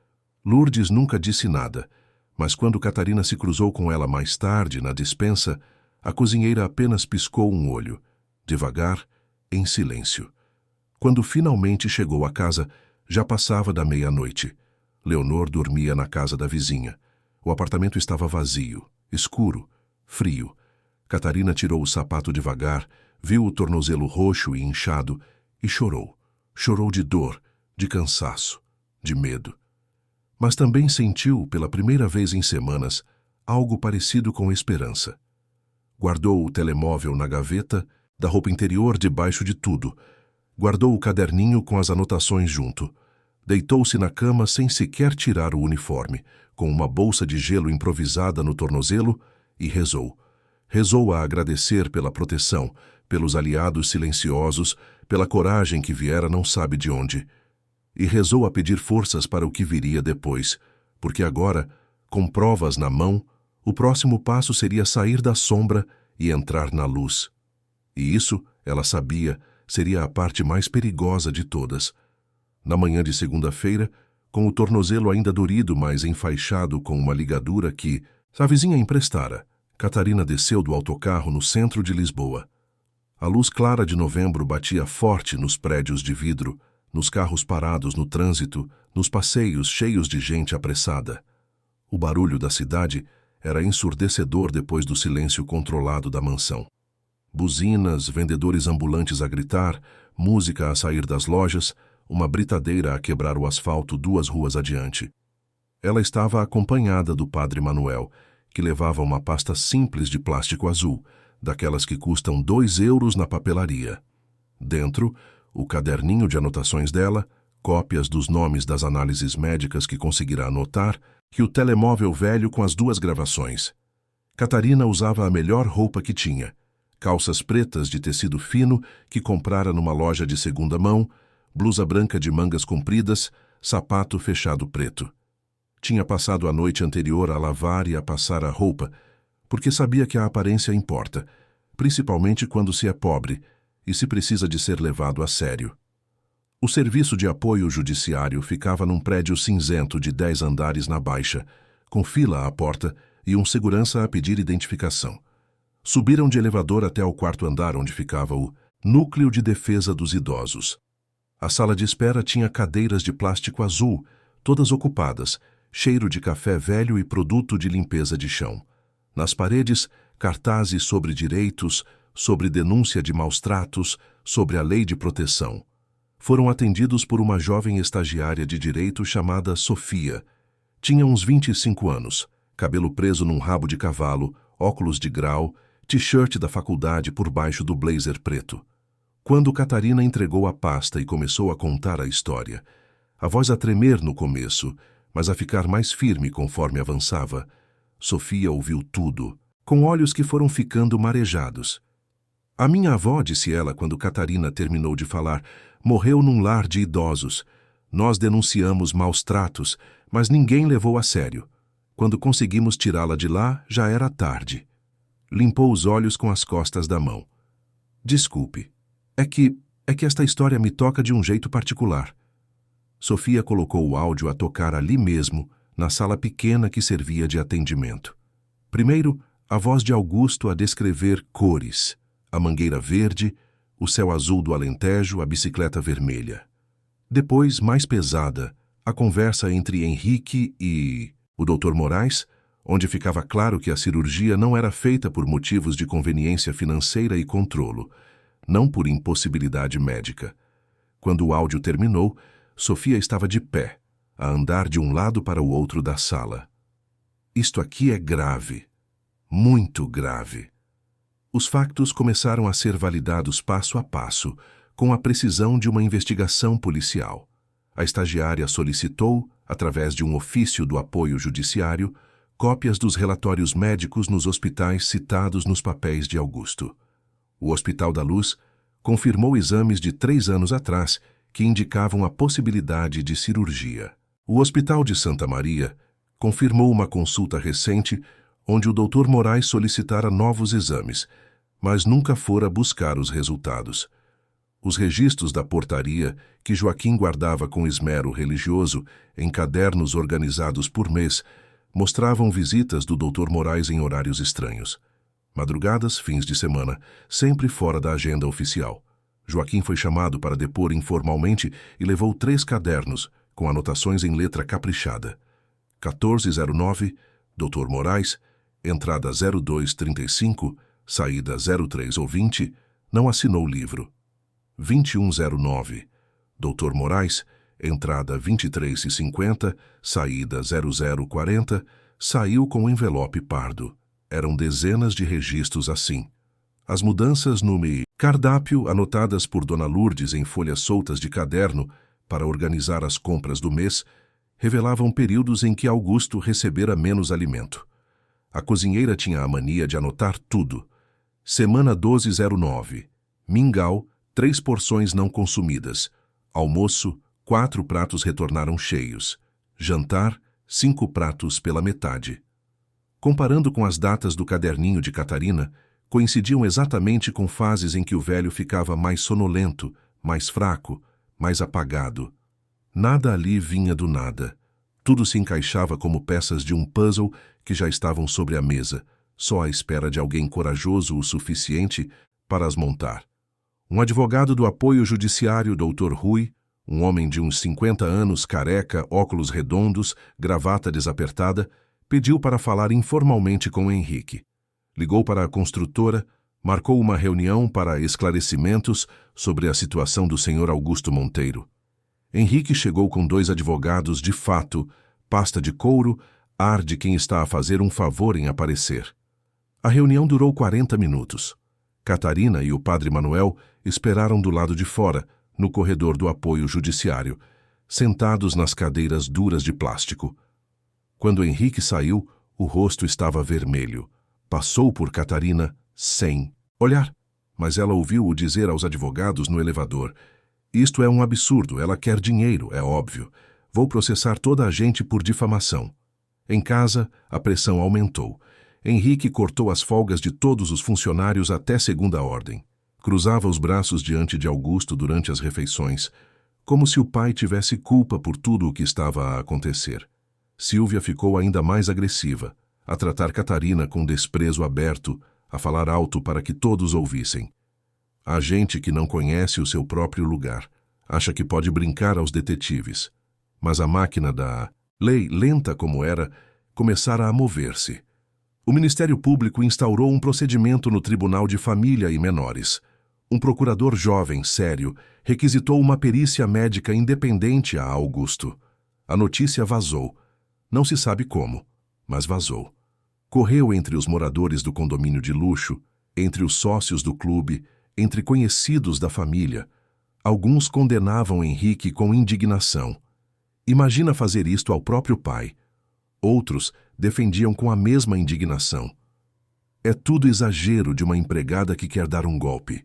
Lourdes nunca disse nada, mas quando Catarina se cruzou com ela mais tarde, na despensa, a cozinheira apenas piscou um olho, devagar, em silêncio. Quando finalmente chegou à casa, já passava da meia-noite. Leonor dormia na casa da vizinha. O apartamento estava vazio, escuro, frio. Catarina tirou o sapato devagar, viu o tornozelo roxo e inchado e chorou. Chorou de dor, de cansaço, de medo. Mas também sentiu, pela primeira vez em semanas, algo parecido com esperança. Guardou o telemóvel na gaveta, da roupa interior debaixo de tudo. Guardou o caderninho com as anotações junto. Deitou-se na cama sem sequer tirar o uniforme, com uma bolsa de gelo improvisada no tornozelo, e rezou. Rezou a agradecer pela proteção, pelos aliados silenciosos, pela coragem que viera não sabe de onde. E rezou a pedir forças para o que viria depois, porque agora, com provas na mão, o próximo passo seria sair da sombra e entrar na luz. E isso, ela sabia, seria a parte mais perigosa de todas. Na manhã de segunda-feira, com o tornozelo ainda dorido, mas enfaixado com uma ligadura que a vizinha emprestara, Catarina desceu do autocarro no centro de Lisboa. A luz clara de novembro batia forte nos prédios de vidro, nos carros parados no trânsito, nos passeios cheios de gente apressada. O barulho da cidade era ensurdecedor depois do silêncio controlado da mansão. Buzinas, vendedores ambulantes a gritar, música a sair das lojas, uma britadeira a quebrar o asfalto 2 ruas adiante. Ela estava acompanhada do padre Manuel, que levava uma pasta simples de plástico azul, daquelas que custam 2 euros na papelaria. Dentro, o caderninho de anotações dela, cópias dos nomes das análises médicas que conseguirá anotar, e o telemóvel velho com as 2 gravações. Catarina usava a melhor roupa que tinha, calças pretas de tecido fino que comprara numa loja de segunda mão, blusa branca de mangas compridas, sapato fechado preto. Tinha passado a noite anterior a lavar e a passar a roupa, porque sabia que a aparência importa, principalmente quando se é pobre e se precisa de ser levado a sério. O serviço de apoio judiciário ficava num prédio cinzento de 10 andares na Baixa, com fila à porta e um segurança a pedir identificação. Subiram de elevador até o 4º andar, onde ficava o Núcleo de Defesa dos Idosos. A sala de espera tinha cadeiras de plástico azul, todas ocupadas, cheiro de café velho e produto de limpeza de chão. Nas paredes, cartazes sobre direitos, sobre denúncia de maus-tratos, sobre a lei de proteção. Foram atendidos por uma jovem estagiária de direito chamada Sofia. Tinha uns 25 anos, cabelo preso num rabo de cavalo, óculos de grau, t-shirt da faculdade por baixo do blazer preto. Quando Catarina entregou a pasta e começou a contar a história, a voz a tremer no começo, mas a ficar mais firme conforme avançava, Sofia ouviu tudo, com olhos que foram ficando marejados. A minha avó, disse ela quando Catarina terminou de falar, morreu num lar de idosos. Nós denunciamos maus-tratos, mas ninguém levou a sério. Quando conseguimos tirá-la de lá, já era tarde. Limpou os olhos com as costas da mão. Desculpe, é que esta história me toca de um jeito particular. Sofia colocou o áudio a tocar ali mesmo, na sala pequena que servia de atendimento. Primeiro, a voz de Augusto a descrever cores, a mangueira verde, o céu azul do Alentejo, a bicicleta vermelha. Depois, mais pesada, a conversa entre Henrique e o Dr. Moraes, onde ficava claro que a cirurgia não era feita por motivos de conveniência financeira e controlo, não por impossibilidade médica. Quando o áudio terminou, Sofia estava de pé, a andar de um lado para o outro da sala. Isto aqui é grave, muito grave. Os factos começaram a ser validados passo a passo, com a precisão de uma investigação policial. A estagiária solicitou, através de um ofício do apoio judiciário, cópias dos relatórios médicos nos hospitais citados nos papéis de Augusto. O Hospital da Luz confirmou exames de 3 anos atrás que indicavam a possibilidade de cirurgia. O Hospital de Santa Maria confirmou uma consulta recente onde o Dr. Moraes solicitara novos exames, mas nunca fora buscar os resultados. Os registros da portaria, que Joaquim guardava com esmero religioso em cadernos organizados por mês, mostravam visitas do Dr. Moraes em horários estranhos. Madrugadas, fins de semana, sempre fora da agenda oficial. Joaquim foi chamado para depor informalmente e levou 3 cadernos, com anotações em letra caprichada. 1409, Dr. Moraes, entrada 0235, saída 0320, não assinou o livro. 2109, Dr. Moraes, entrada 2350, saída 0040, saiu com o envelope pardo. Eram dezenas de registros assim. As mudanças no cardápio, anotadas por Dona Lourdes em folhas soltas de caderno para organizar as compras do mês, revelavam períodos em que Augusto recebera menos alimento. A cozinheira tinha a mania de anotar tudo. Semana 1209. Mingau, 3 porções não consumidas. Almoço, 4 pratos retornaram cheios. Jantar, 5 pratos pela metade. Comparando com as datas do caderninho de Catarina, coincidiam exatamente com fases em que o velho ficava mais sonolento, mais fraco, mais apagado. Nada ali vinha do nada. Tudo se encaixava como peças de um puzzle que já estavam sobre a mesa, só à espera de alguém corajoso o suficiente para as montar. Um advogado do apoio judiciário, Dr. Rui, um homem de uns 50 anos, careca, óculos redondos, gravata desapertada, pediu para falar informalmente com Henrique. Ligou para a construtora, marcou uma reunião para esclarecimentos sobre a situação do Sr. Augusto Monteiro. Henrique chegou com 2 advogados de fato, pasta de couro, ar de quem está a fazer um favor em aparecer. A reunião durou 40 minutos. Catarina e o padre Manuel esperaram do lado de fora, no corredor do apoio judiciário, sentados nas cadeiras duras de plástico. Quando Henrique saiu, o rosto estava vermelho. Passou por Catarina sem olhar, mas ela ouviu-o dizer aos advogados no elevador: "Isto é um absurdo, ela quer dinheiro, é óbvio. Vou processar toda a gente por difamação." Em casa, a pressão aumentou. Henrique cortou as folgas de todos os funcionários até segunda ordem. Cruzava os braços diante de Augusto durante as refeições, como se o pai tivesse culpa por tudo o que estava a acontecer. Silvia ficou ainda mais agressiva, a tratar Catarina com desprezo aberto, a falar alto para que todos ouvissem. Há gente que não conhece o seu próprio lugar, acha que pode brincar aos detetives. Mas a máquina da lei, lenta como era, começara a mover-se. O Ministério Público instaurou um procedimento no Tribunal de Família e Menores. Um procurador jovem, sério, requisitou uma perícia médica independente a Augusto. A notícia vazou. Não se sabe como, mas vazou. Correu entre os moradores do condomínio de luxo, entre os sócios do clube, entre conhecidos da família. Alguns condenavam Henrique com indignação. Imagina fazer isto ao próprio pai. Outros defendiam com a mesma indignação. É tudo exagero de uma empregada que quer dar um golpe.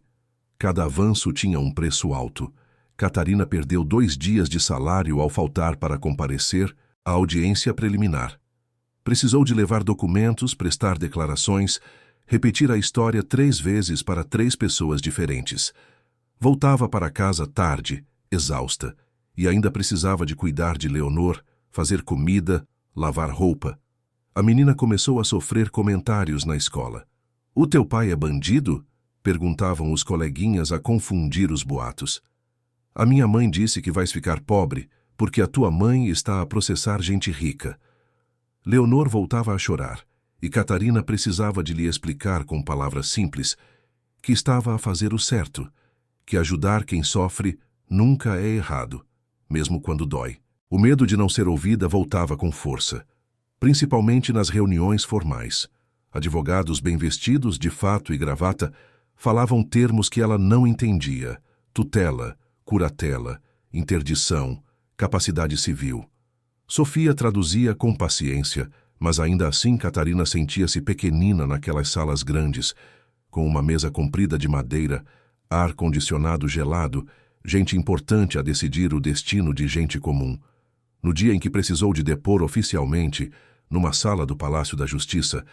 Cada avanço tinha um preço alto. Catarina perdeu 2 dias de salário ao faltar para comparecer à audiência preliminar. Precisou de levar documentos, prestar declarações, repetir a história 3 vezes para 3 pessoas diferentes. Voltava para casa tarde, exausta, e ainda precisava de cuidar de Leonor, fazer comida, lavar roupa. A menina começou a sofrer comentários na escola. "O teu pai é bandido?" perguntavam os coleguinhas a confundir os boatos. "A minha mãe disse que vais ficar pobre, porque a tua mãe está a processar gente rica." Leonor voltava a chorar, e Catarina precisava de lhe explicar com palavras simples que estava a fazer o certo, que ajudar quem sofre nunca é errado, mesmo quando dói. O medo de não ser ouvida voltava com força, principalmente nas reuniões formais. Advogados bem vestidos, de fato e gravata, falavam termos que ela não entendia: tutela, curatela, interdição, capacidade civil. Sofia traduzia com paciência, mas ainda assim Catarina sentia-se pequenina naquelas salas grandes, com uma mesa comprida de madeira, ar-condicionado gelado, gente importante a decidir o destino de gente comum. No dia em que precisou de depor oficialmente, numa sala do Palácio da Justiça,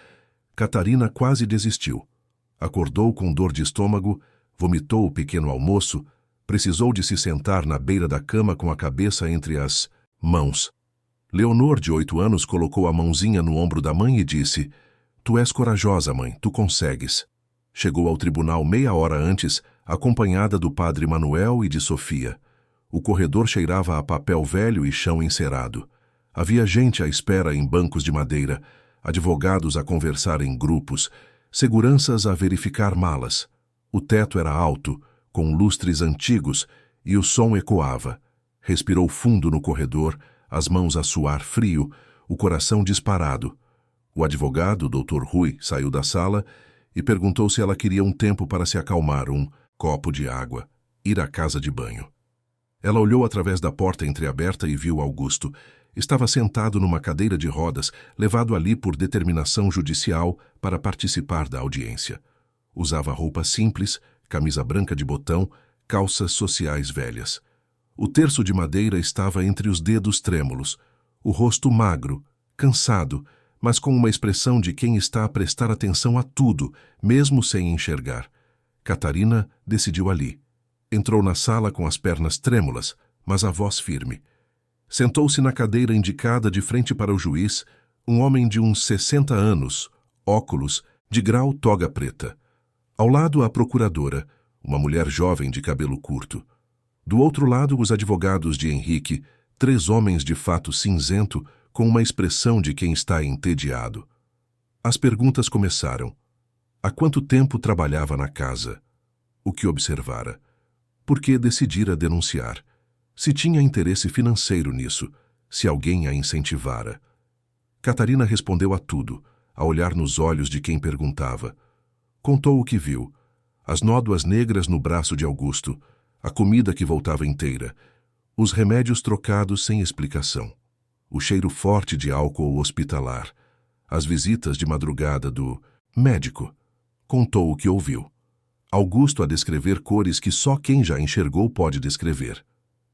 Catarina quase desistiu. Acordou com dor de estômago, vomitou o pequeno almoço, precisou de se sentar na beira da cama com a cabeça entre as mãos. Leonor, de 8 anos, colocou a mãozinha no ombro da mãe e disse: "Tu és corajosa, mãe, tu consegues." Chegou ao tribunal meia hora antes, acompanhada do padre Manuel e de Sofia. O corredor cheirava a papel velho e chão encerado. Havia gente à espera em bancos de madeira, advogados a conversar em grupos, seguranças a verificar malas. O teto era alto, com lustres antigos, e o som ecoava. Respirou fundo no corredor, as mãos a suar frio, o coração disparado. O advogado, Dr. Rui, saiu da sala e perguntou se ela queria um tempo para se acalmar, um copo de água, ir à casa de banho. Ela olhou através da porta entreaberta e viu Augusto. Estava sentado numa cadeira de rodas, levado ali por determinação judicial para participar da audiência. Usava roupa simples, camisa branca de botão, calças sociais velhas. O terço de madeira estava entre os dedos trêmulos, o rosto magro, cansado, mas com uma expressão de quem está a prestar atenção a tudo, mesmo sem enxergar. Catarina decidiu ali. Entrou na sala com as pernas trêmulas, mas a voz firme. Sentou-se na cadeira indicada de frente para o juiz, um homem de uns 60 anos, óculos, de grau toga preta. Ao lado, a procuradora, uma mulher jovem de cabelo curto. Do outro lado, os advogados de Henrique, 3 homens de fato cinzento, com uma expressão de quem está entediado. As perguntas começaram. Há quanto tempo trabalhava na casa? O que observara? Por que decidira denunciar? Se tinha interesse financeiro nisso, se alguém a incentivara. Catarina respondeu a tudo, a olhar nos olhos de quem perguntava. Contou o que viu. As nódoas negras no braço de Augusto, a comida que voltava inteira, os remédios trocados sem explicação, o cheiro forte de álcool hospitalar, as visitas de madrugada do médico. Contou o que ouviu. Augusto a descrever cores que só quem já enxergou pode descrever.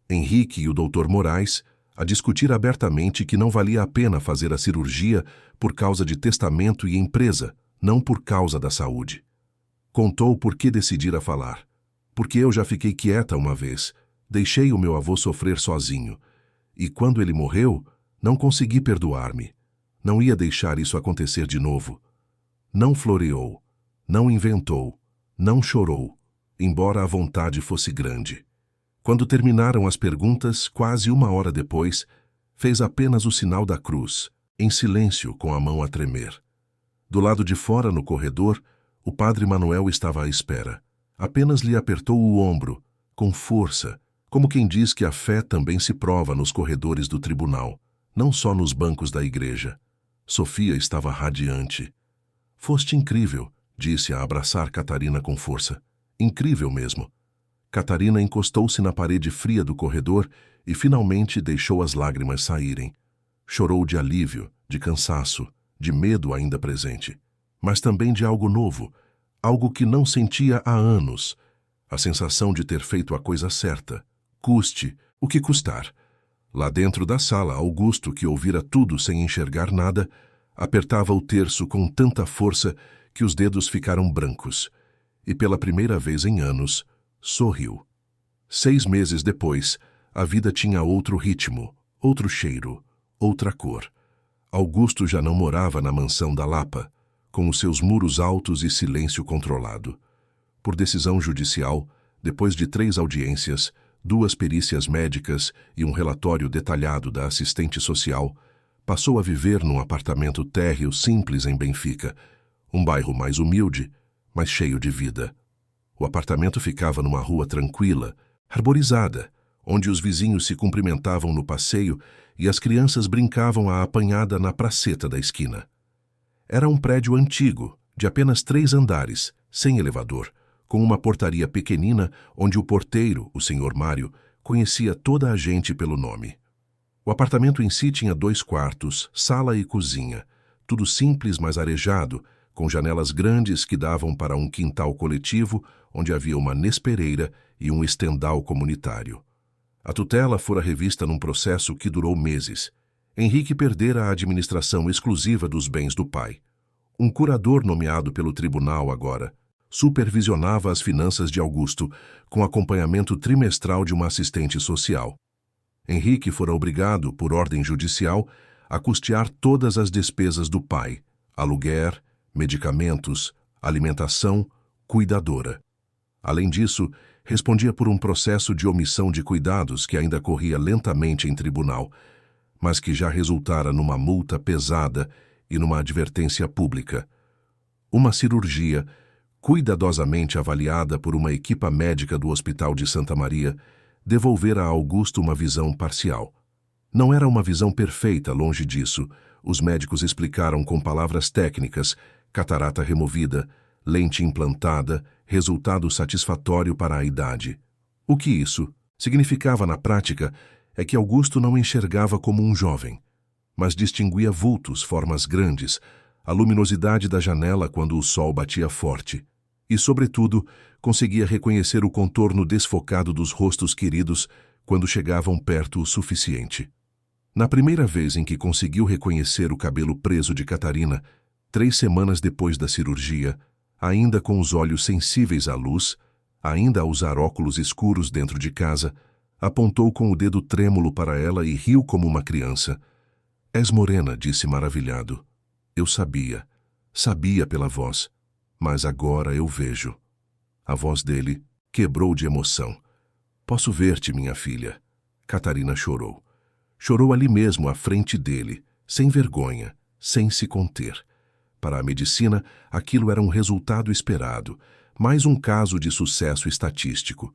Henrique e o Dr. Moraes a discutir abertamente que não valia a pena fazer a cirurgia por causa de testamento e empresa, não por causa da saúde. Contou por que decidira falar. Porque eu já fiquei quieta uma vez, deixei o meu avô sofrer sozinho, e quando ele morreu, não consegui perdoar-me. Não ia deixar isso acontecer de novo. Não floreou, não inventou, não chorou, embora a vontade fosse grande. Quando terminaram as perguntas, quase 1 hora depois, fez apenas o sinal da cruz, em silêncio, com a mão a tremer. Do lado de fora, no corredor, o padre Manuel estava à espera. Apenas lhe apertou o ombro, com força, como quem diz que a fé também se prova nos corredores do tribunal, não só nos bancos da igreja. Sofia estava radiante. Foste incrível, disse a abraçar Catarina com força. Incrível mesmo. Catarina encostou-se na parede fria do corredor e finalmente deixou as lágrimas saírem. Chorou de alívio, de cansaço, de medo ainda presente, mas também de algo novo, algo que não sentia há anos, a sensação de ter feito a coisa certa, custe o que custar. Lá dentro da sala, Augusto, que ouvira tudo sem enxergar nada, apertava o terço com tanta força que os dedos ficaram brancos, e pela primeira vez em anos, sorriu. 6 meses depois, a vida tinha outro ritmo, outro cheiro, outra cor. Augusto já não morava na mansão da Lapa, com os seus muros altos e silêncio controlado. Por decisão judicial, depois de 3 audiências, 2 perícias médicas e um relatório detalhado da assistente social, passou a viver num apartamento térreo simples em Benfica, um bairro mais humilde, mas cheio de vida. O apartamento ficava numa rua tranquila, arborizada, onde os vizinhos se cumprimentavam no passeio e as crianças brincavam à apanhada na praceta da esquina. Era um prédio antigo, de apenas 3 andares, sem elevador, com uma portaria pequenina onde o porteiro, o Sr. Mário, conhecia toda a gente pelo nome. O apartamento em si tinha 2 quartos, sala e cozinha, tudo simples mas arejado, com janelas grandes que davam para um quintal coletivo onde havia uma nespereira e um estendal comunitário. A tutela fora revista num processo que durou meses. Henrique perdera a administração exclusiva dos bens do pai. Um curador nomeado pelo tribunal agora supervisionava as finanças de Augusto, com acompanhamento trimestral de uma assistente social. Henrique fora obrigado, por ordem judicial, a custear todas as despesas do pai: aluguer, medicamentos, alimentação, cuidadora. Além disso, respondia por um processo de omissão de cuidados que ainda corria lentamente em tribunal, mas que já resultara numa multa pesada e numa advertência pública. Uma cirurgia, cuidadosamente avaliada por uma equipa médica do Hospital de Santa Maria, devolvera a Augusto uma visão parcial. Não era uma visão perfeita, longe disso. Os médicos explicaram com palavras técnicas: catarata removida, lente implantada, resultado satisfatório para a idade. O que isso significava na prática é que Augusto não enxergava como um jovem, mas distinguia vultos, formas grandes, a luminosidade da janela quando o sol batia forte, e, sobretudo, conseguia reconhecer o contorno desfocado dos rostos queridos quando chegavam perto o suficiente. Na primeira vez em que conseguiu reconhecer o cabelo preso de Catarina, 3 semanas depois da cirurgia, ainda com os olhos sensíveis à luz, ainda a usar óculos escuros dentro de casa, apontou com o dedo trêmulo para ela e riu como uma criança. És morena, disse maravilhado. Eu sabia pela voz, mas agora eu vejo. A voz dele quebrou de emoção. Posso ver-te, minha filha. Catarina chorou. Chorou ali mesmo, à frente dele, sem vergonha, sem se conter. Para a medicina, aquilo era um resultado esperado, mais um caso de sucesso estatístico.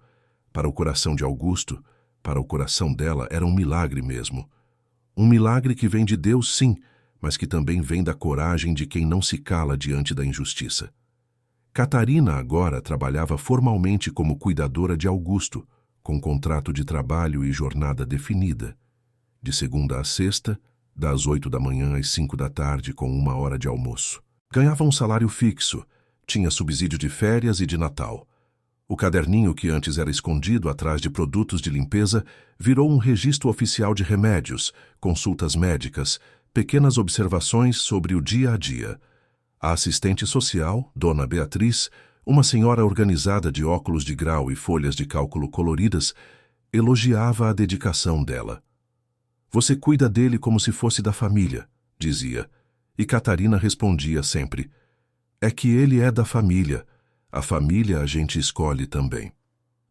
Para o coração de Augusto, para o coração dela, era um milagre mesmo. Um milagre que vem de Deus, sim, mas que também vem da coragem de quem não se cala diante da injustiça. Catarina agora trabalhava formalmente como cuidadora de Augusto, com contrato de trabalho e jornada definida. De segunda a sexta, das 8 da manhã às 5 da tarde, com 1 hora de almoço. Ganhava um salário fixo, tinha subsídio de férias e de Natal. O caderninho que antes era escondido atrás de produtos de limpeza virou um registro oficial de remédios, consultas médicas, pequenas observações sobre o dia a dia. A assistente social, Dona Beatriz, uma senhora organizada de óculos de grau e folhas de cálculo coloridas, elogiava a dedicação dela. Você cuida dele como se fosse da família, dizia, e Catarina respondia sempre, é que ele é da família, a família a gente escolhe também.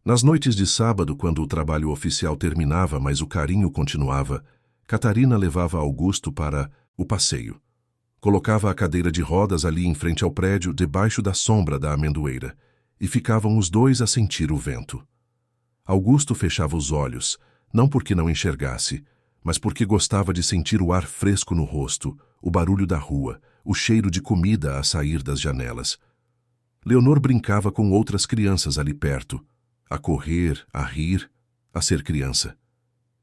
Nas noites de sábado, quando o trabalho oficial terminava, mas o carinho continuava, Catarina levava Augusto para o passeio. Colocava a cadeira de rodas ali em frente ao prédio, debaixo da sombra da amendoeira, e ficavam os dois a sentir o vento. Augusto fechava os olhos, não porque não enxergasse, mas porque gostava de sentir o ar fresco no rosto, o barulho da rua, o cheiro de comida a sair das janelas. Leonor brincava com outras crianças ali perto, a correr, a rir, a ser criança.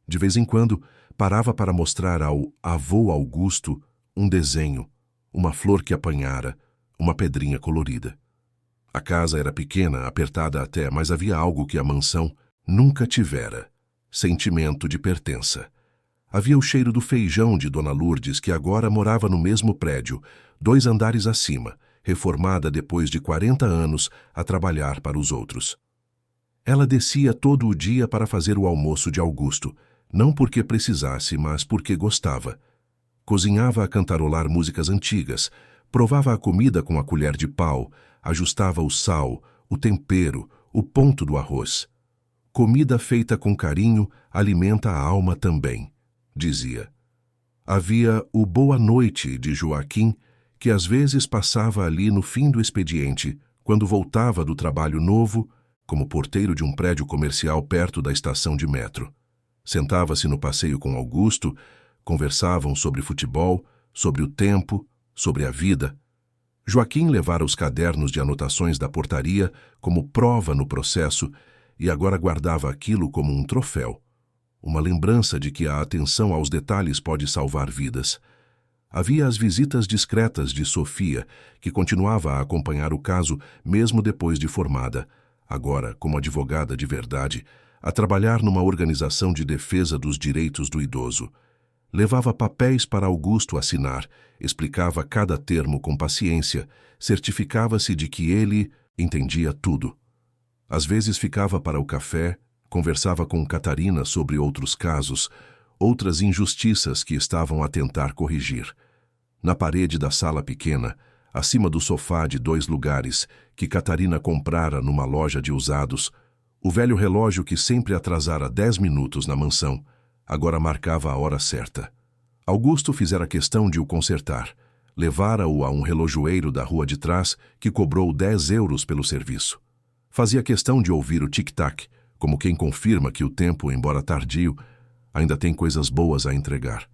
De vez em quando, parava para mostrar ao avô Augusto um desenho, uma flor que apanhara, uma pedrinha colorida. A casa era pequena, apertada até, mas havia algo que a mansão nunca tivera: sentimento de pertença. Havia o cheiro do feijão de Dona Lourdes, que agora morava no mesmo prédio, 2 andares acima, reformada depois de 40 anos a trabalhar para os outros. Ela descia todo o dia para fazer o almoço de Augusto, não porque precisasse, mas porque gostava. Cozinhava a cantarolar músicas antigas, provava a comida com a colher de pau, ajustava o sal, o tempero, o ponto do arroz. Comida feita com carinho alimenta a alma também, dizia. Havia o boa noite de Joaquim, que às vezes passava ali no fim do expediente, quando voltava do trabalho novo, como porteiro de um prédio comercial perto da estação de metro. Sentava-se no passeio com Augusto, conversavam sobre futebol, sobre o tempo, sobre a vida. Joaquim levara os cadernos de anotações da portaria como prova no processo e agora guardava aquilo como um troféu. Uma lembrança de que a atenção aos detalhes pode salvar vidas. Havia as visitas discretas de Sofia, que continuava a acompanhar o caso mesmo depois de formada, agora como advogada de verdade, a trabalhar numa organização de defesa dos direitos do idoso. Levava papéis para Augusto assinar, explicava cada termo com paciência, certificava-se de que ele entendia tudo. Às vezes ficava para o café, conversava com Catarina sobre outros casos, outras injustiças que estavam a tentar corrigir. Na parede da sala pequena, acima do sofá de 2 lugares, que Catarina comprara numa loja de usados, o velho relógio que sempre atrasara 10 minutos na mansão, agora marcava a hora certa. Augusto fizera questão de o consertar. Levara-o a um relojoeiro da rua de trás, que cobrou 10 euros pelo serviço. Fazia questão de ouvir o tic-tac, como quem confirma que o tempo, embora tardio, ainda tem coisas boas a entregar.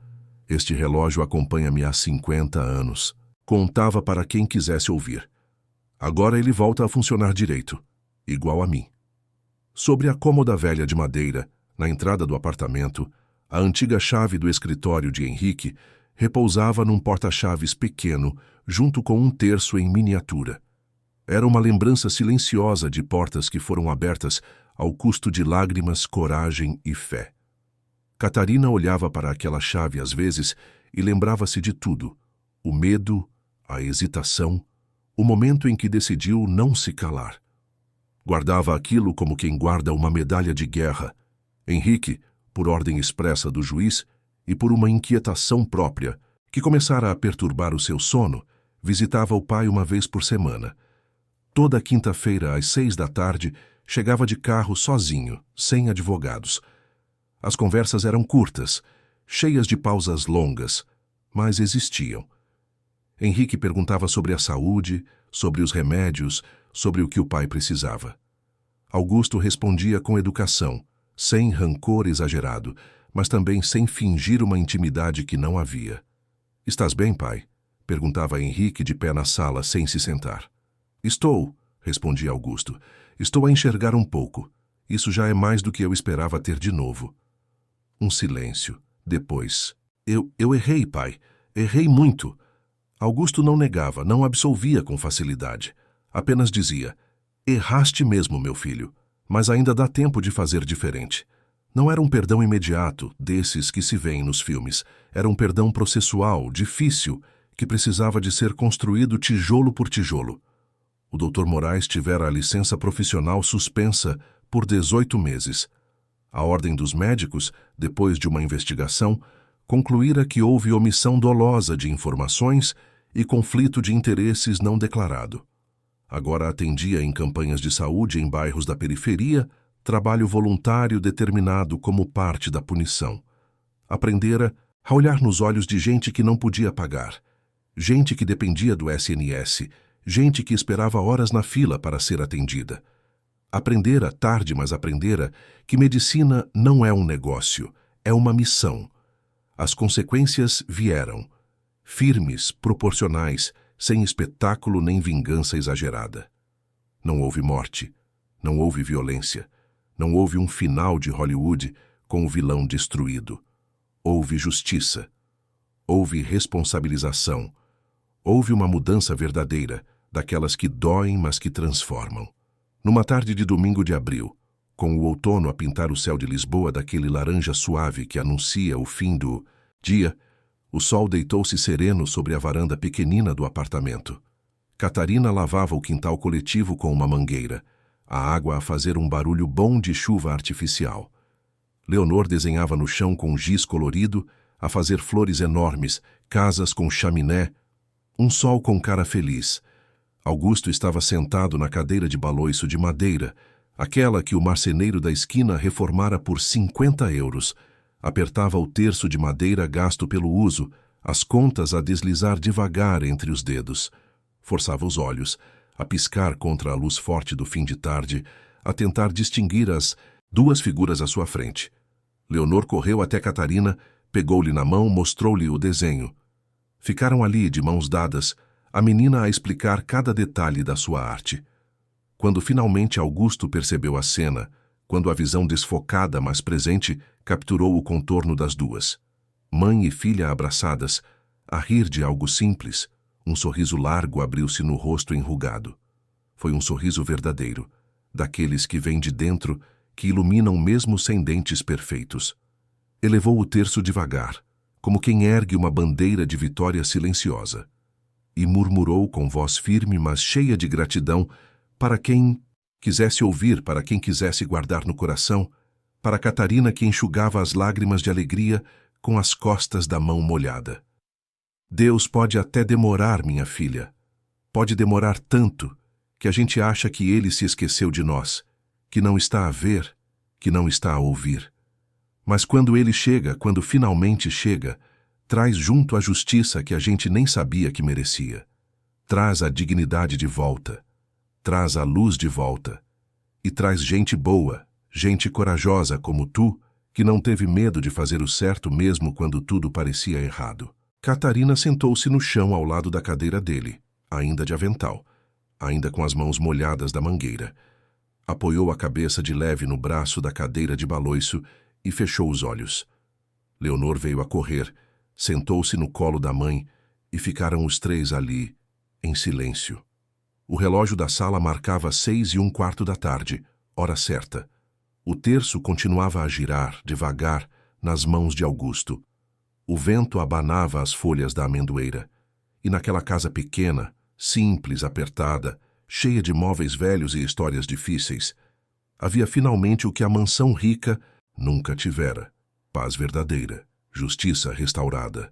Este relógio acompanha-me há 50 anos. Contava para quem quisesse ouvir. Agora ele volta a funcionar direito, igual a mim. Sobre a cômoda velha de madeira, na entrada do apartamento, a antiga chave do escritório de Henrique repousava num porta-chaves pequeno, junto com um terço em miniatura. Era uma lembrança silenciosa de portas que foram abertas ao custo de lágrimas, coragem e fé. Catarina olhava para aquela chave às vezes e lembrava-se de tudo: o medo, a hesitação, o momento em que decidiu não se calar. Guardava aquilo como quem guarda uma medalha de guerra. Henrique, por ordem expressa do juiz e por uma inquietação própria, que começara a perturbar o seu sono, visitava o pai uma vez por semana. Toda quinta-feira, às 6 da tarde, chegava de carro sozinho, sem advogados. As conversas eram curtas, cheias de pausas longas, mas existiam. Henrique perguntava sobre a saúde, sobre os remédios, sobre o que o pai precisava. Augusto respondia com educação, sem rancor exagerado, mas também sem fingir uma intimidade que não havia. "Estás bem, pai?" perguntava Henrique de pé na sala, sem se sentar. "Estou", respondia Augusto. "Estou a enxergar um pouco. Isso já é mais do que eu esperava ter de novo." Um silêncio. Depois: Eu errei, pai. Errei muito." Augusto não negava, não absolvia com facilidade. Apenas dizia: "Erraste mesmo, meu filho, mas ainda dá tempo de fazer diferente." Não era um perdão imediato, desses que se vêem nos filmes. Era um perdão processual, difícil, que precisava de ser construído tijolo por tijolo. O Dr. Moraes tivera a licença profissional suspensa por 18 meses. A ordem dos médicos, depois de uma investigação, concluíra que houve omissão dolosa de informações e conflito de interesses não declarado. Agora atendia em campanhas de saúde em bairros da periferia, trabalho voluntário determinado como parte da punição. Aprendera a olhar nos olhos de gente que não podia pagar, gente que dependia do SNS, gente que esperava horas na fila para ser atendida. Aprendera, tarde, mas aprendera, que medicina não é um negócio, é uma missão. As consequências vieram, firmes, proporcionais, sem espetáculo nem vingança exagerada. Não houve morte, não houve violência, não houve um final de Hollywood com o vilão destruído. Houve justiça, houve responsabilização, houve uma mudança verdadeira, daquelas que doem, mas que transformam. Numa tarde de domingo de abril, com o outono a pintar o céu de Lisboa daquele laranja suave que anuncia o fim do dia, o sol deitou-se sereno sobre a varanda pequenina do apartamento. Catarina lavava o quintal coletivo com uma mangueira, a água a fazer um barulho bom de chuva artificial. Leonor desenhava no chão com giz colorido, a fazer flores enormes, casas com chaminé, um sol com cara feliz. Augusto estava sentado na cadeira de baloiço de madeira, aquela que o marceneiro da esquina reformara por 50 euros. Apertava o terço de madeira gasto pelo uso, as contas a deslizar devagar entre os dedos. Forçava os olhos, a piscar contra a luz forte do fim de tarde, a tentar distinguir as duas figuras à sua frente. Leonor correu até Catarina, pegou-lhe na mão, mostrou-lhe o desenho. Ficaram ali, de mãos dadas, a menina a explicar cada detalhe da sua arte. Quando finalmente Augusto percebeu a cena, quando a visão desfocada, mas presente, capturou o contorno das duas. Mãe e filha abraçadas, a rir de algo simples, um sorriso largo abriu-se no rosto enrugado. Foi um sorriso verdadeiro, daqueles que vêm de dentro, que iluminam mesmo sem dentes perfeitos. Elevou o terço devagar, como quem ergue uma bandeira de vitória silenciosa, e murmurou com voz firme, mas cheia de gratidão, para quem quisesse ouvir, para quem quisesse guardar no coração, para Catarina que enxugava as lágrimas de alegria com as costas da mão molhada. Deus pode até demorar, minha filha. Pode demorar tanto que a gente acha que Ele se esqueceu de nós, que não está a ver, que não está a ouvir. Mas quando Ele chega, quando finalmente chega, traz junto a justiça que a gente nem sabia que merecia. Traz a dignidade de volta. Traz a luz de volta. E traz gente boa, gente corajosa como tu, que não teve medo de fazer o certo mesmo quando tudo parecia errado. Catarina sentou-se no chão ao lado da cadeira dele, ainda de avental, ainda com as mãos molhadas da mangueira. Apoiou a cabeça de leve no braço da cadeira de baloiço e fechou os olhos. Leonor veio a correr, sentou-se no colo da mãe e ficaram os três ali, em silêncio. O relógio da sala marcava 6:15 da tarde, hora certa. O terço continuava a girar, devagar, nas mãos de Augusto. O vento abanava as folhas da amendoeira. E naquela casa pequena, simples, apertada, cheia de móveis velhos e histórias difíceis, havia finalmente o que a mansão rica nunca tivera: paz verdadeira, justiça restaurada,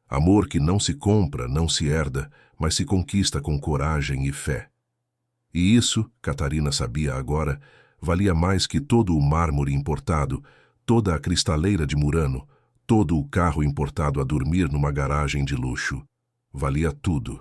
amor que não se compra, não se herda, mas se conquista com coragem e fé. E isso, Catarina sabia agora, valia mais que todo o mármore importado, toda a cristaleira de Murano, todo o carro importado a dormir numa garagem de luxo. Valia tudo.